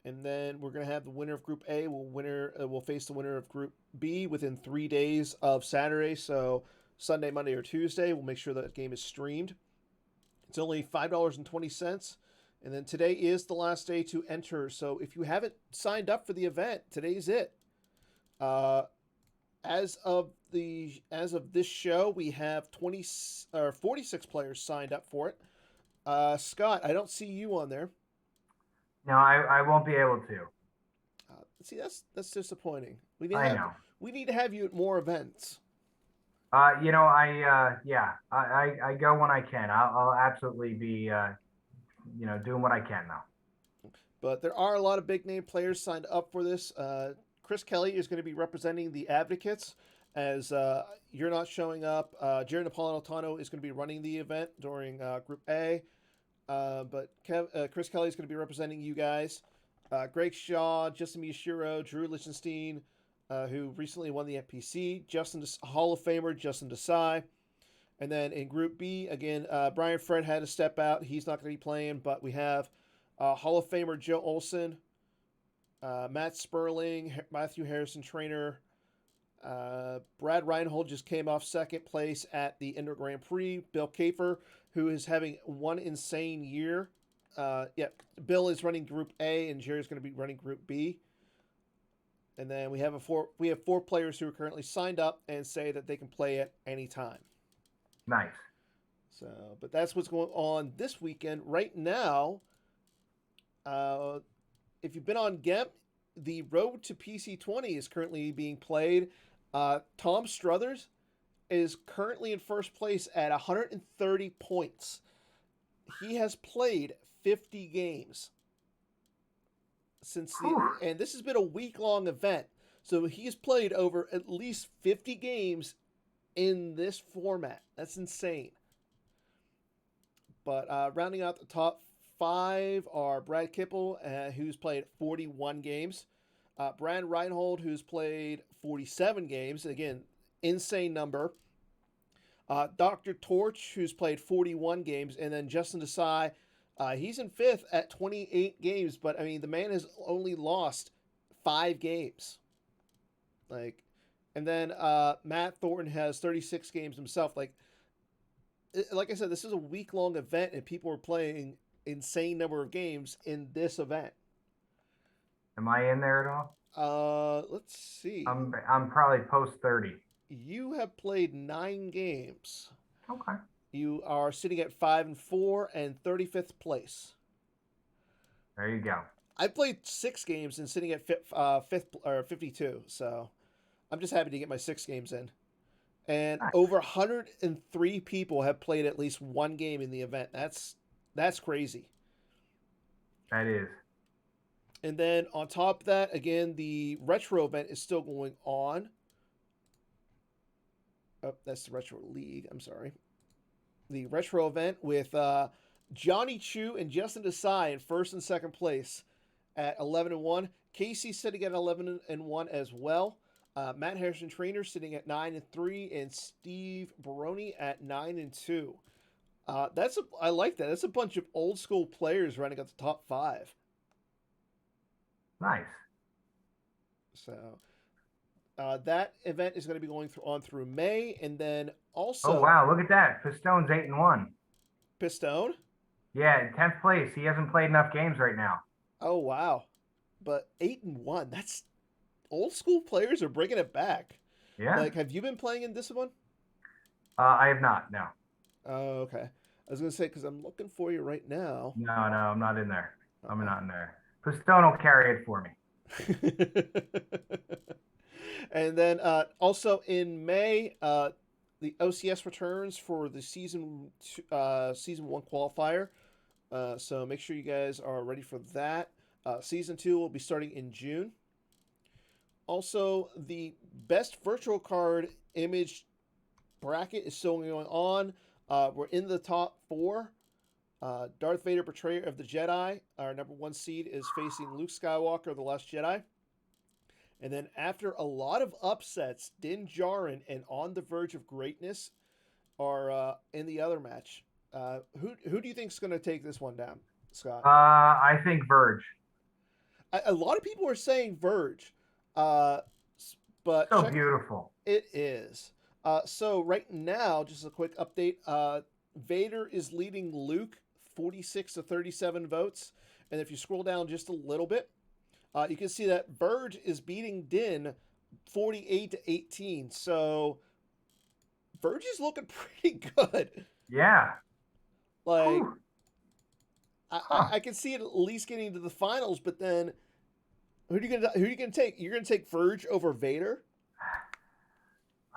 And then we're going to have the winner of Group A will face the winner of Group B within 3 days of Saturday. So Sunday, Monday, or Tuesday. We'll make sure that game is streamed. It's only $5.20. And then today is the last day to enter. So if you haven't signed up for the event, today's it. As of this show, we have 46 players signed up for it. Scott, I don't see you on there. No, I won't be able to. See, that's disappointing. I know. We need to have you at more events. I go when I can. I'll absolutely be doing what I can now. But there are a lot of big name players signed up for this. Chris Kelly is going to be representing the Advocates as you're not showing up. Jerry Napolitano is going to be running the event during Group A. But Chris Kelly is going to be representing you guys. Greg Shaw, Justin Miyashiro, Drew Lichtenstein, who recently won the FPC, Hall of Famer Justin Desai. And then in Group B, again, Brian Fred had to step out. He's not going to be playing, but we have Hall of Famer Joe Olson, Matt Sperling, Matthew Harrison Trainer. Brad Reinhold just came off second place at the Indoor Grand Prix. Bill Kafer, who is having one insane year. Bill is running Group A, and Jerry's going to be running Group B. And then we have four players who are currently signed up and say that they can play at any time. Nice. So, but that's what's going on this weekend. Right now, if you've been on GEMP, the Road to PC20 is currently being played. Tom Struthers is currently in first place at 130 points. He has played 50 games and this has been a week-long event. So he's played over at least 50 games in this format. That's insane. But rounding out the top 5 are Brad Kipple, who's played 41 games. Brad Reinhold, who's played 47 games. Again, insane number. Dr. Torch, who's played 41 games. And then Justin Desai, he's in 5th at 28 games. But, I mean, the man has only lost 5 games. And then Matt Thornton has 36 games himself. Like I said, this is a week-long event, and people are playing insane number of games in this event. Am I in there at all? Let's see. I'm probably post 30. You have played 9 games. Okay. You are sitting at 5-4 and 35th place. There you go. I played 6 games and sitting at 5th or 52. So I'm just happy to get my 6 games in. And nice. Over 103 people have played at least 1 game in the event. That's crazy. That is. And then on top of that, again, the retro event is still going on. Oh, that's the Retro League. I'm sorry. The Retro event with Johnny Chu and Justin Desai in first and second place at 11-1. Casey sitting at 11-1 as well. Matt Harrison Trainer sitting at 9-3, and Steve Baroni at 9-2. I like that. That's a bunch of old school players running at the top five. Nice. So that event is going to be going on through May, and then Oh also wow, look at that. Pistone's 8-1. Pistone. Yeah, 10th place. He hasn't played enough games right now. Oh wow, but 8-1. That's old school players are bringing it back. Yeah. Like, have you been playing in this one? I have not. No. Oh, okay. I was gonna say because I'm looking for you right now. No, I'm not in there. I'm not in there. Pistone will carry it for me. And then also in May, the OCS returns for the season 1 qualifier. So make sure you guys are ready for that. Season 2 will be starting in June. Also, the best virtual card image bracket is still going on. We're in the top 4. Darth Vader, Betrayer of the Jedi, our number 1 seed, is facing Luke Skywalker, the Last Jedi. And then after a lot of upsets, Din Djarin and On the Verge of Greatness are in the other match. Who do you think is going to take this one down, Scott? I think Verge. A lot of people are saying Verge, but so beautiful. It is. So right now, just a quick update. Vader is leading Luke 46-37 votes, and if you scroll down just a little bit, you can see that Verge is beating Din 48-18. So Verge is looking pretty good. Yeah. Like, I can see it at least getting to the finals, but then who are you gonna take? You're gonna take Verge over Vader?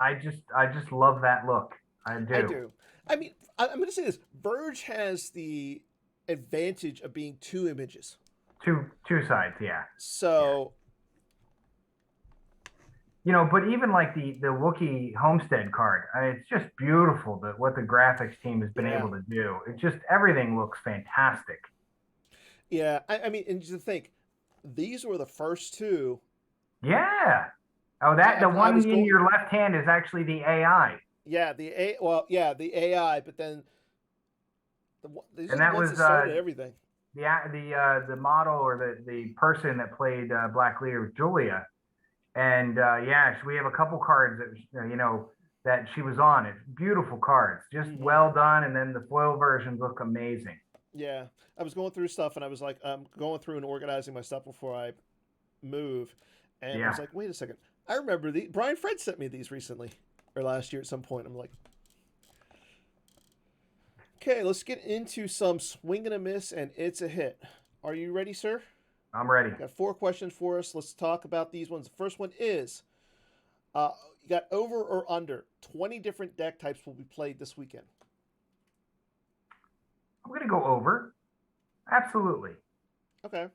I just love that look. I do. I mean, I'm gonna say this: Verge has the advantage of being 2 images. Two sides, yeah. So, but even like the Wookiee Homestead card, it's just beautiful what the graphics team has been able to do. It just everything looks fantastic. Yeah, I mean, and just to think, these were the first 2. Yeah. Oh, the one in your left hand is actually the AI. Yeah, the AI, but then and that was everything. The model or the person that played Black Leader, Julia, and we have a couple cards that that she was on. It's beautiful cards, just well done, and then the foil versions look amazing. Yeah, I was going through stuff, and I was like, going through and organizing my stuff before I move, and I was like, wait a second, I remember Brian Fred sent me these recently or last year at some point. I'm like, okay, let's get into some swing and a miss, and it's a hit. Are you ready, sir? I'm ready. Got 4 questions for us. Let's talk about these ones. The first one is, you got over or under 20 different deck types will be played this weekend. I'm going to go over. Absolutely. Okay.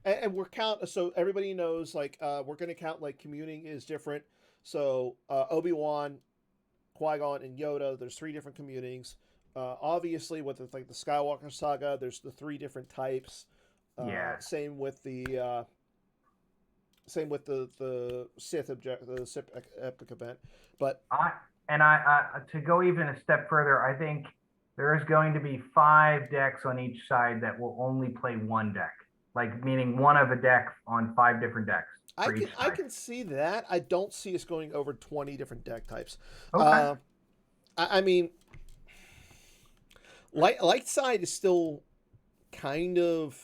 And we're so everybody knows, like, we're going to count, like, communing is different. So Obi-Wan, Qui-Gon, and Yoda, there's 3 different communings. Obviously, with the Skywalker saga, there's the 3 different types. Same with the Sith epic event. But to go even a step further, I think there is going to be 5 decks on each side that will only play 1 deck, like meaning one of a deck on 5 different decks. I can see that. I don't see us going over 20 different deck types. Okay. I mean, light side is still kind of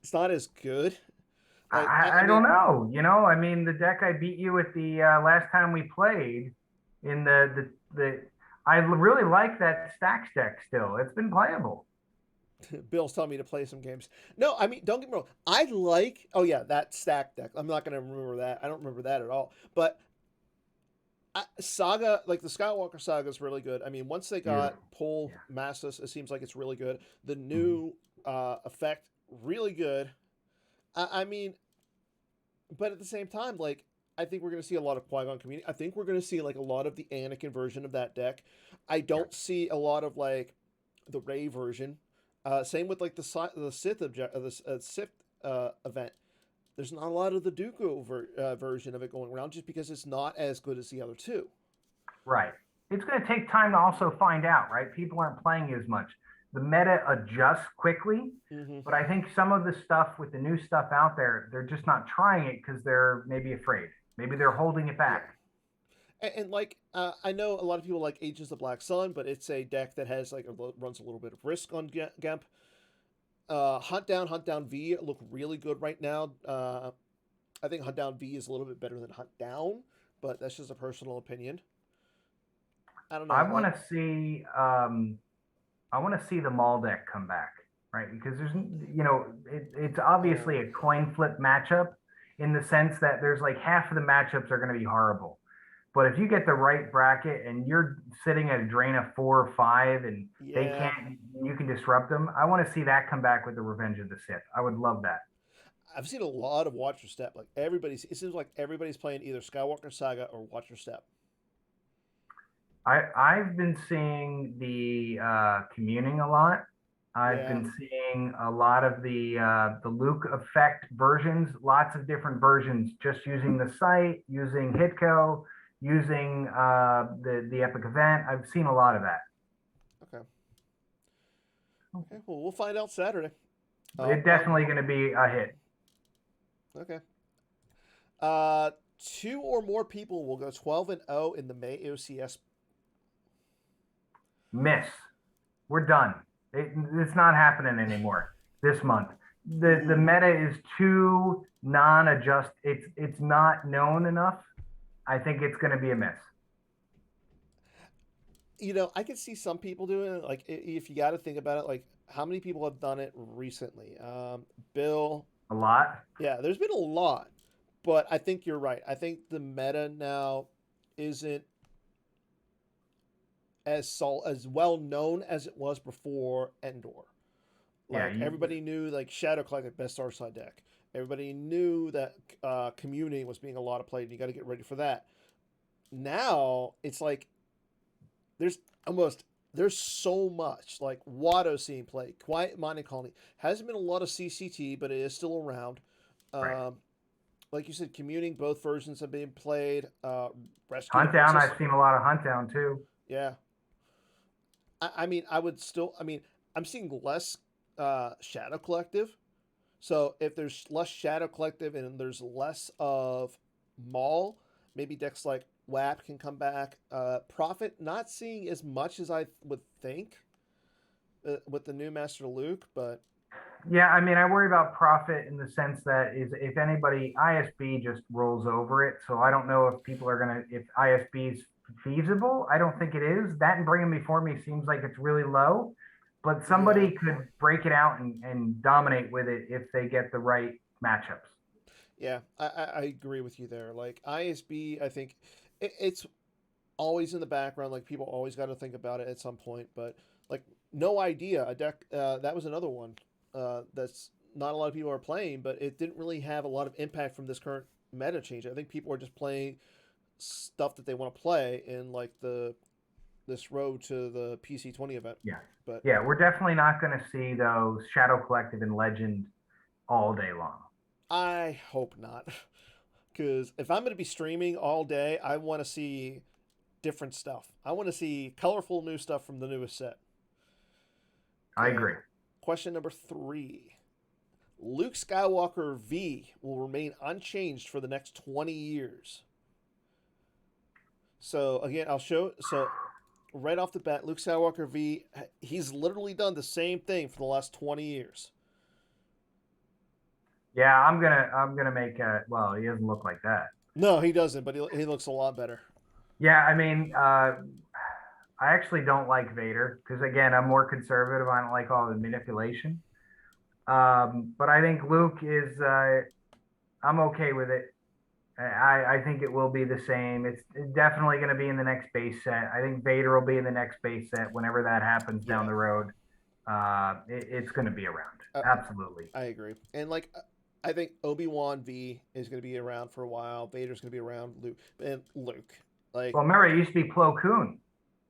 it's not as good. I don't know. I mean, the deck I beat you with the last time we played in the I really like that Stacks deck still. It's been playable. Bill's telling me to play some games. No, I mean, don't get me wrong. I like, that Stack deck. I'm not going to remember that. I don't remember that at all. But Saga, like the Skywalker Saga is really good. I mean, once they got Pol Massus, it seems like it's really good. The new effect, really good. I mean, but at the same time, like, I think we're going to see a lot of Qui-Gon community. I think we're going to see like a lot of the Anakin version of that deck. I don't see a lot of like the Rey version. Same with like the Sith Sith event. There's not a lot of the Dooku version of it going around just because it's not as good as the other two. Right. It's going to take time to also find out, right? People aren't playing as much. The meta adjusts quickly, Mm-hmm. but I think some of the stuff with the new stuff out there, they're just not trying it because they're maybe afraid. Maybe they're holding it Yeah. back. And like I know a lot of people like Agents of Black Sun, but it's a deck that has like runs a little bit of risk on Gemp. Hunt Down V look really good right now. I think Hunt Down V is a little bit better than Hunt Down, but that's just a personal opinion. I don't I know. want to see I want to see the Maul deck come back, right? Because there's it's obviously a coin flip matchup in the sense that there's like half of the matchups are going to be horrible. But if you get the right bracket and you're sitting at a drain of 4 or 5 and they Yeah, can't, you can disrupt them. I want to see that come back with the Revenge of the Sith. I would love that. I've seen a lot of Watcher Step. Like it seems like everybody's playing either Skywalker Saga or Watcher Step. I've been seeing the communing a lot. I've Yeah, been seeing a lot of the Luke effect versions, lots of different versions, just using the site, using Hitco, using the epic event. I've seen a lot of that. okay. Okay, well, we'll find out Saturday. It's On definitely going to be a hit. Okay. Uh, two or more people will go 12-0 in the May AOCS. Miss. We're done. It's not happening anymore this month. The Ooh. meta is too non-adjust. It's not known enough. I think it's going to be a miss. You know, I could see some people doing it. Like, if you got to think about it, like, how many people have done it recently? Bill. A lot. Yeah, there's been a lot, but I think you're right. I think the meta now isn't as well known as it was before Endor. Yeah, Like everybody knew like Shadow Collective best star side deck. Everybody knew that Community was being a lot of played. And you got to get ready for that. Now it's like there's there's so much like Watto seeing play. Quiet Mining Colony hasn't been a lot of CCT, but it is still around. right. Um, like you said, Communing both versions have been played. Rescue the Hunt down. Princess. I've seen a lot of hunt down too. Yeah, I mean, I would still. I mean, I'm seeing less Shadow Collective. So if there's less Shadow Collective and there's less of Maul, maybe decks like WAP can come back. Prophet, not seeing as much as I would think with the new Master Luke, but Yeah, I mean, I worry about profit in the sense that is if anybody ISB just rolls over it. So I don't know if people are gonna if ISB is feasible. I don't think it is. That and bringing before me seems like it's really low, but yeah, somebody could break it out and dominate with it if they get the right matchups. yeah, I agree with you there. Like ISB, I think it's always in the background. Like people always got to think about it at some point, but like no idea. A deck that was another one that's not a lot of people are playing, but it didn't really have a lot of impact from this current meta change. I think people are just playing stuff that they want to play in like this road to the PC20 event. Yeah. But Yeah, we're definitely not going to see those Shadow Collective and Legend all day long. I hope not, because if I'm going to be streaming all day, I want to see different stuff. I want to see colorful new stuff from the newest set. I Okay. agree. Question number 3. Luke Skywalker V will remain unchanged for the next 20 years. So again, I'll show. So right off the bat, Luke Skywalker V, he's literally done the same thing for the last 20 years. Yeah, I'm gonna make a well, he doesn't look like that. No, he doesn't, but he looks a lot better. Yeah, I mean, I actually don't like Vader because again, I'm more conservative. I don't like all the manipulation. But I think Luke is. I'm okay with it. I think it will be the same. It's definitely going to be in the next base set. I think Vader will be in the next base set whenever that happens down Yeah, the road. It's going to be around. uh, Absolutely. I agree. And like, I think Obi-Wan V is going to be around for a while. Vader's going to be around. Luke. Like, Well, remember it used to be Plo Koon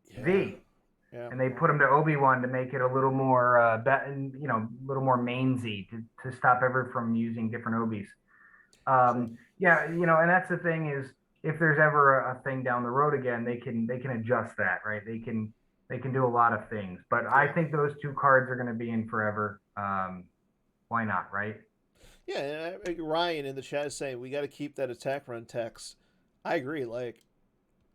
yeah, V, yeah, and they put him to Obi-Wan to make it a little more, a little more mainsy to stop ever from using different Obis. true. Yeah, and that's the thing is, if there's ever a thing down the road again, they can adjust that, right? They can do a lot of things, but I Yeah, think those two cards are going to be in forever. Why not, right? yeah. And Ryan in the chat is saying we got to keep that attack run text. I agree. Like,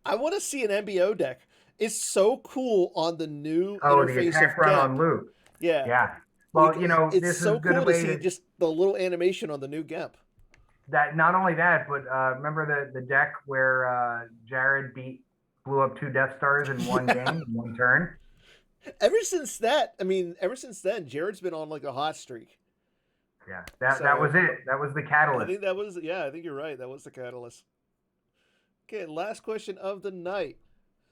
I want to see an MBO deck. It's so cool on the new Oh, the interface attack of run on GEMP. Luke. Yeah, Yeah. like Well, it's this is so a good cool to way see to just the little animation on the new GEMP. that. Not only that, but remember the deck where Jared blew up two Death Stars in one Yeah. game, in one turn. Ever since then, Jared's been on like a hot streak. Yeah, that was So it. That was the I catalyst. think that was, yeah, I think you're right. That was the catalyst. Okay, last question of the night.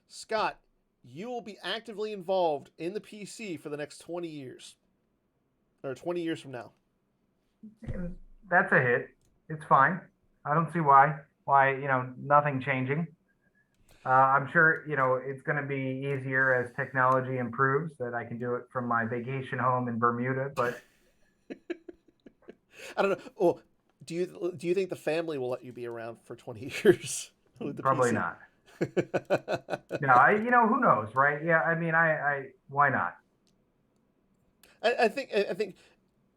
Scott, you will be actively involved in the PC for the next 20 years. Or 20 years from now. And that's a hit. It's fine. I don't see why nothing changing. I'm sure it's going to be easier as technology improves that I can do it from my vacation home in Bermuda, but I don't know. Oh, do you think the family will let you be around for 20 years with the probably PC? not. No, who knows, right? Yeah, I mean, why not? I think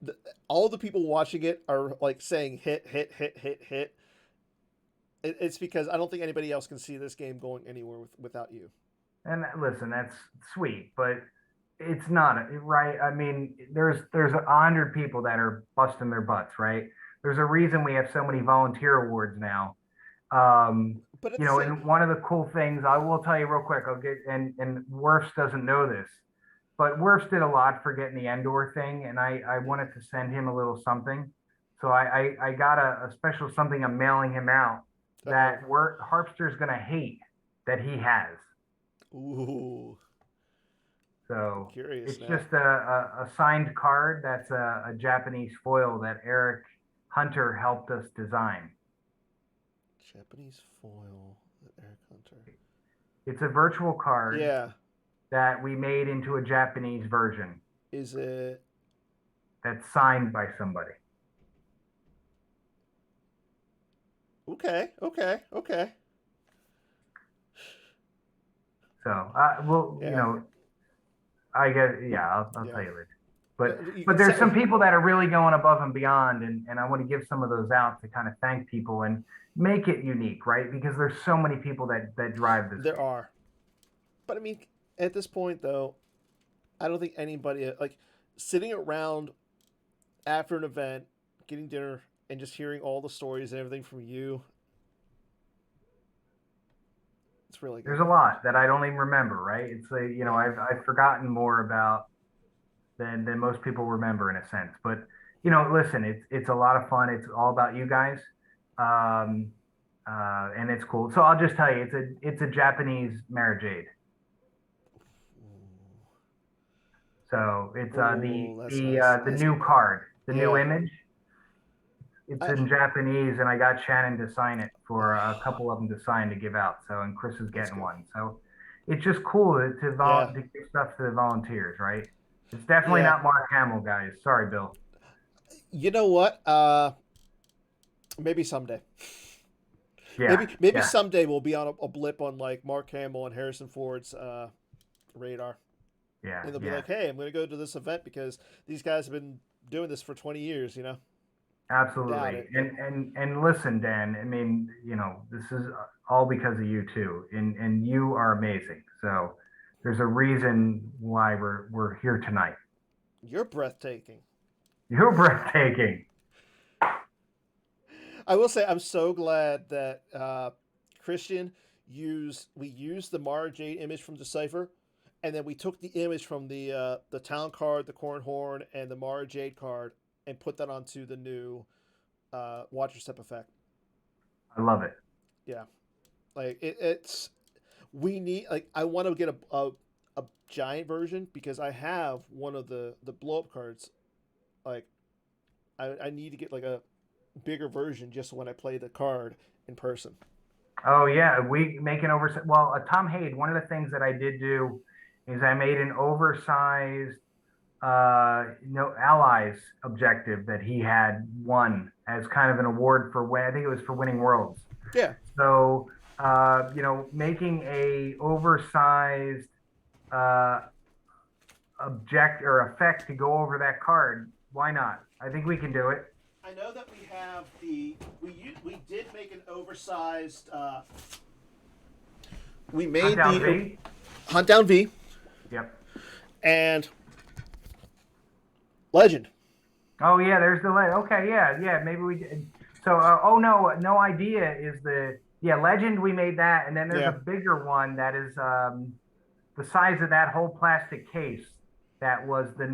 the, all the people watching it are like saying hit, hit, hit, hit, hit. It's because I don't think anybody else can see this game going anywhere without you. And listen, that's sweet, but it's not right. I mean, there's 100 people that are busting their butts, right? There's a reason we have so many volunteer awards now. But at the same, And one of the cool things I will tell you real quick, I'll get and Worfs doesn't know this, but Worfs did a lot for getting the Endor thing, and I yeah. wanted to send him a little something. So I got a special something I'm mailing him out Uh oh. that Harpster's gonna hate that he has. Ooh. I'm So curious it's now. just a signed card that's a Japanese foil that Eric Hunter helped us design. Japanese foil. Eric Hunter. It's a virtual card Yeah. that we made into a Japanese version Is it that's signed by somebody. okay? Okay. Okay. So, well, Yeah. I guess, yeah, I'll Yeah. tell you later. But You but can there's some say people that are really going above and beyond, and I want to give some of those out to kind of thank people and make it unique, right? Because there's so many people that drive this there game. are, but I mean, at this point though, I don't think anybody like sitting around after an event, getting dinner, and just hearing all the stories and everything from you. It's really good. There's a lot that I don't even remember, right? It's like, Yeah. I've forgotten more about than most people remember in a sense. But listen, it's a lot of fun. It's all about you guys, um, and it's cool. So I'll just tell you, it's a Japanese Mara Jade. So it's Oh, that's nice. the new card, the new Yeah. image. It's I. in Japanese, and I got Shannon to sign it for a couple of them to sign to give out. So, and Chris is That's getting good. one. So, it's just cool Yeah. to give stuff to the volunteers, right? It's definitely Yeah. not Mark Hamill, guys. Sorry, Bill. You know what? Maybe someday. Yeah, Maybe yeah, someday we'll be on a blip on like Mark Hamill and Harrison Ford's radar, yeah, and they'll be yeah. like, "Hey, I'm going to go to this event because these guys have been doing this for 20 years." Doubt Absolutely. it, but And listen, Dan. I mean, this is all because of you too, and you are amazing. So there's a reason why we're here tonight. you're breathtaking. You're breathtaking. I will say I'm so glad that Christian we used the Mara Jade image from Decipher, and then we took the image from the town card, the corn horn, and the Mara Jade card, and put that onto the new Watcher Step effect. I love it. Yeah, like it's we need like I want to get a giant version because I have one of the blow up cards. Like I need to get like bigger version just when I play the card in person. Oh yeah, we make an oversized. Well, Tom Haid. One of the things that I did do is I made an oversized, no allies objective that he had won as kind of an award for when I think it was for winning worlds. Yeah. So making a oversized uh, object or effect to go over that card. Why not? I think we can do it. I know that we have we did make an oversized. We made Hunt down the V. Hunt Down V Yep. and Legend. Oh yeah, there's the okay, yeah. Maybe we did. So no idea is legend. We made that, and then there's a bigger one that is the size of that whole plastic case. That was the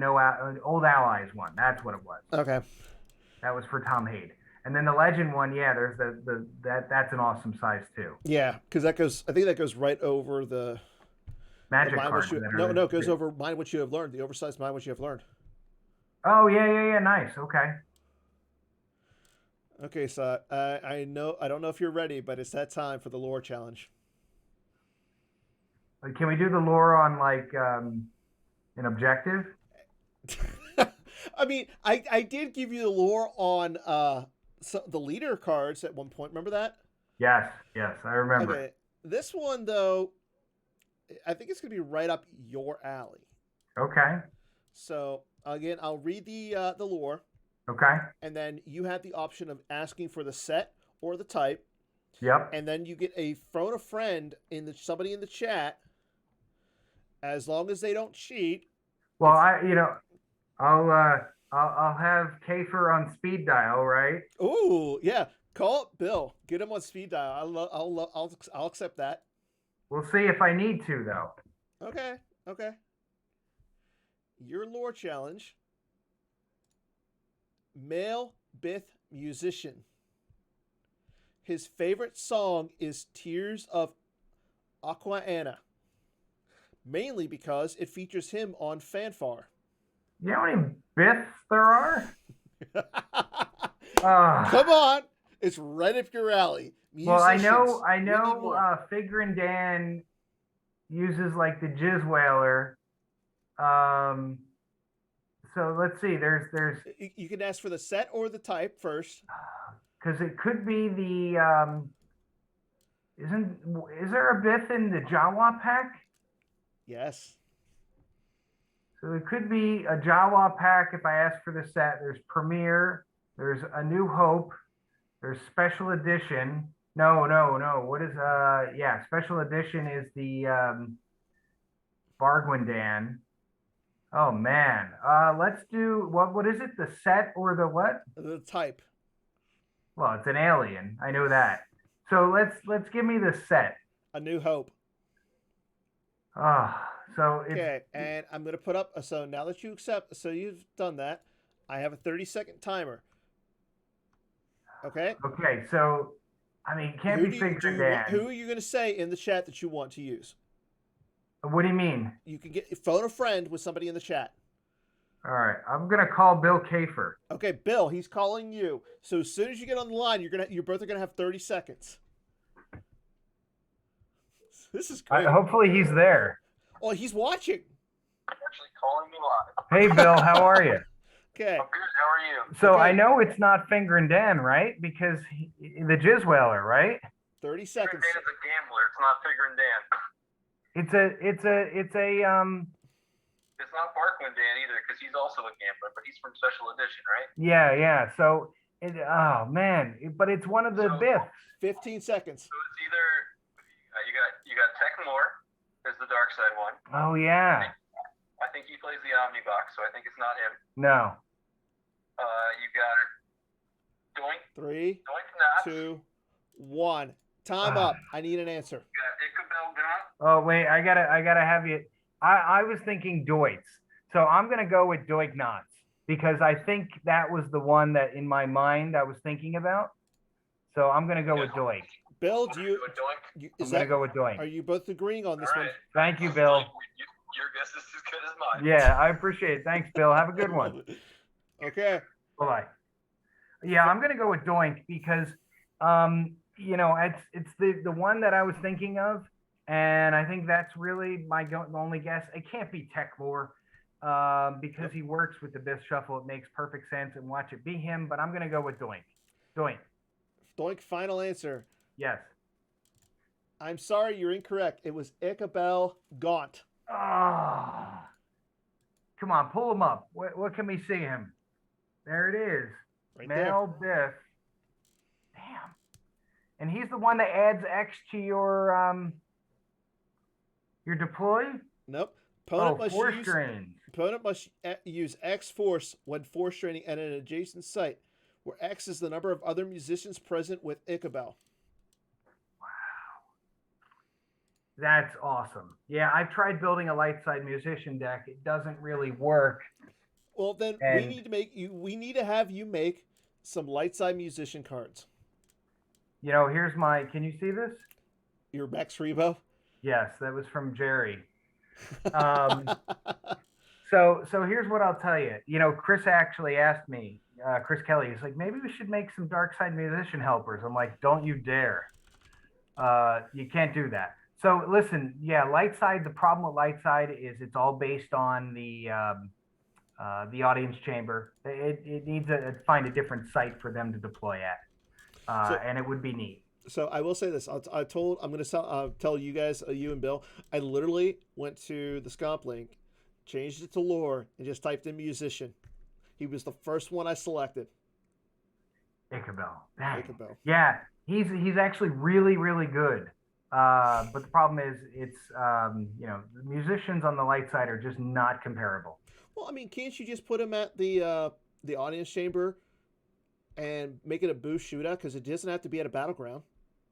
old allies one. That's what it was. Okay. That was for Tom Haid. And then the legend one, yeah, there's that's an awesome size too. Yeah, because I think that goes right over the Magic mind cards. No, it goes over mind what you have learned. The oversized mind what you have learned. Oh yeah, nice. Okay. Okay, so I don't know if you're ready, but it's that time for the lore challenge. Can we do the lore on like an objective? I mean, I did give you the lore on the leader cards at one point. Remember that? Yes, I remember. Okay, this one though, I think it's gonna be right up your alley. Okay. So again, I'll read the lore. Okay. And then you have the option of asking for the set or the type. Yep. And then you get a phone a friend somebody in the chat. As long as they don't cheat. Well, I'll have Kafer on speed dial, right? Ooh, yeah. Call up Bill. Get him on speed dial. I'll accept that. We'll see if I need to though. Okay. Your lore challenge. Male Bith musician. His favorite song is Tears of Aquaana, mainly because it features him on Fanfare. You know how many bits there are? Come on, it's right up your alley. Well, I know. Figure and Dan uses like the Jizz Whaler. So let's see. There's. You can ask for the set or the type first. Because it could be the. Is there a Bith in the Jawa pack? Yes. So it could be a Jawa pack if I ask for the set. There's Premier. There's A New Hope. There's Special Edition. No. What is Special Edition is the Bargwindan. Oh man. Let's do what is it? The set or the what? The type. Well, it's an alien. I know that. So let's give me the set. A New Hope. So okay, and I'm gonna put up. So now that you accept, so you've done that, I have a 30-second timer. Okay. Okay. So, I mean, can't be Figure Dan. Who are you gonna say in the chat that you want to use? What do you mean? You can phone a friend with somebody in the chat. All right, I'm gonna call Bill Kafer. Okay, Bill, he's calling you. So as soon as you get on the line, you're both are gonna have 30 seconds. This is great. Hopefully he's there. Oh, he's watching. Actually calling me live. Hey, Bill, how are you? Okay. I'm good. How are you? So okay. I know it's not Finger and Dan, right? Because the Jizz Whaler, right? 30 seconds. Finger and Dan's a gambler. It's not Figure and Dan. It's a It's not Barkman Dan either, because he's also a gambler, but he's from Special Edition, right? Yeah. So oh man, but it's one of the Biffs. 15 seconds. So it's either you got Tech Moore as the dark side one. Oh yeah. I think he plays the Omnibox, so I think it's not him. No. You got Doink. 3, Doink Knots. 2, 1. Time up. I need an answer. You got Ichabel Gaunt. Oh wait, I gotta have you. I was thinking Deutz, so I'm gonna go with Doik Knots because I think that was the one that in my mind I was thinking about. So I'm gonna go with Doik. Bill, I'm gonna go with Doink. Are you both agreeing on this one? Thank you, Bill. Your guess is as good as mine. Yeah, I appreciate it. Thanks, Bill. Have a good one. Okay. Bye. Yeah, I'm gonna go with Doink because it's the one that I was thinking of, and I think that's really the only guess. It can't be Tech Lore, because Yep. he works with the Best Shuffle. It makes perfect sense, and watch it be him. But I'm gonna go with Doink. Doink. Doink, final answer. Yes. I'm sorry, you're incorrect. It was Ichabel Gaunt. Ah, come on, pull him up. What can we see him? There it is. Right there. Male Biff. Damn. And he's the one that adds X to your deploy? Nope. Force drains. Opponent must use X force when force draining at an adjacent site, where X is the number of other musicians present with Ichabel. That's awesome. Yeah, I've tried building a light side musician deck. It doesn't really work. Well, then we need to have you make some light side musician cards. Here's my. Can you see this? Your Max Rebo. Yes, that was from Jerry. So here's what I'll tell you. Chris actually asked me. Chris Kelly, he's like, maybe we should make some dark side musician helpers. I'm like, don't you dare. You can't do that. So listen, yeah, light side. The problem with light side is it's all based on the audience chamber. It needs to find a different site for them to deploy at, and it would be neat. So I will say this: I'm going to tell you guys, you and Bill. I literally went to the Scomp link, changed it to lore, and just typed in musician. He was the first one I selected. Ichabel. Dang. Ichabel. Yeah, he's actually really really good. But the problem is, it's the musicians on the light side are just not comparable. Well, I mean, can't you just put him at the audience chamber and make it a boost shootout? Because it doesn't have to be at a battleground.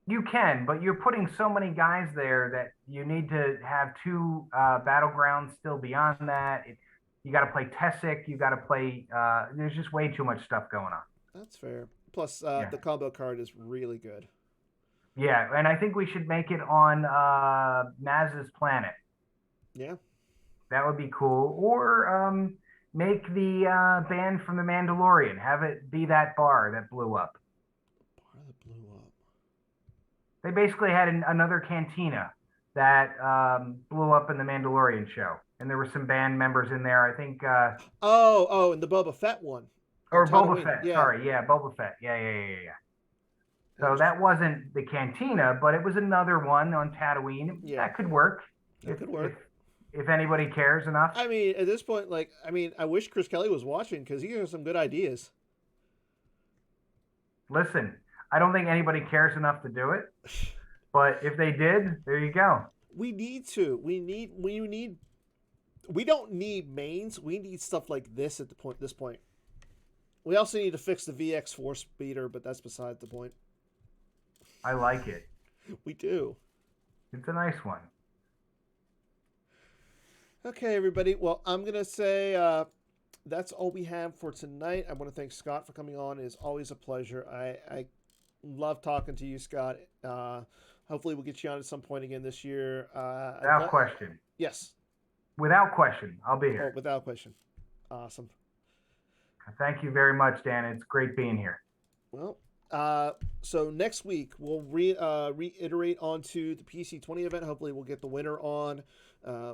You can, but you're putting so many guys there that you need to have two battlegrounds still beyond that. You got to play Tessic. You got to play. There's just way too much stuff going on. That's fair. Plus, the combo card is really good. Yeah, and I think we should make it on Maz's planet. Yeah. That would be cool. Or make the band from The Mandalorian. Have it be that bar that blew up. Bar that blew up. They basically had another cantina that blew up in The Mandalorian show. And there were some band members in there. I think. And the Boba Fett one. Or Boba Fett. Yeah. Sorry. Yeah, Boba Fett. Yeah. So that wasn't the cantina, but it was another one on Tatooine. Yeah. That could work. That could work. If anybody cares enough. I mean, at this point, I wish Chris Kelly was watching because he has some good ideas. Listen, I don't think anybody cares enough to do it, but if they did, there you go. We need to. We don't need mains. We need stuff like this at this point. We also need to fix the VX Force Speeder, but that's beside the point. I like it. We do. It's a nice one. Okay, everybody. Well, I'm going to say that's all we have for tonight. I want to thank Scott for coming on. It's always a pleasure. I love talking to you, Scott. Hopefully we'll get you on at some point again this year. Without question. Yes. Without question. I'll be here. Oh, without question. Awesome. Thank you very much, Dan. It's great being here. Well, so next week we'll reiterate onto the PC20 event. Hopefully we'll get the winner on.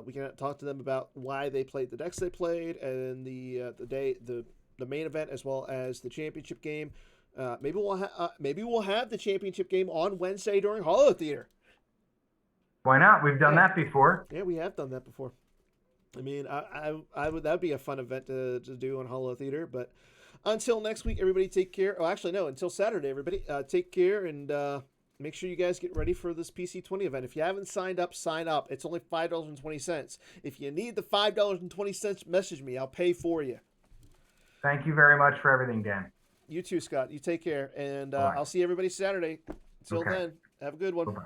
We can talk to them about why they played the decks they played and the main event as well as the championship game. Maybe we'll have the championship game on Wednesday during Hollow Theater. Why not? We've done that before. Yeah, we have done that before. I mean, I would that'd be a fun event to do on Hollow Theater. But until next week, everybody take care. Oh, actually, no, until Saturday, everybody take care and make sure you guys get ready for this PC20 event. If you haven't signed up, sign up. It's only $5.20. If you need the $5.20, message me. I'll pay for you. Thank you very much for everything, Dan. You too, Scott. You take care, and I'll see everybody Saturday. Until then, have a good one. Bye-bye.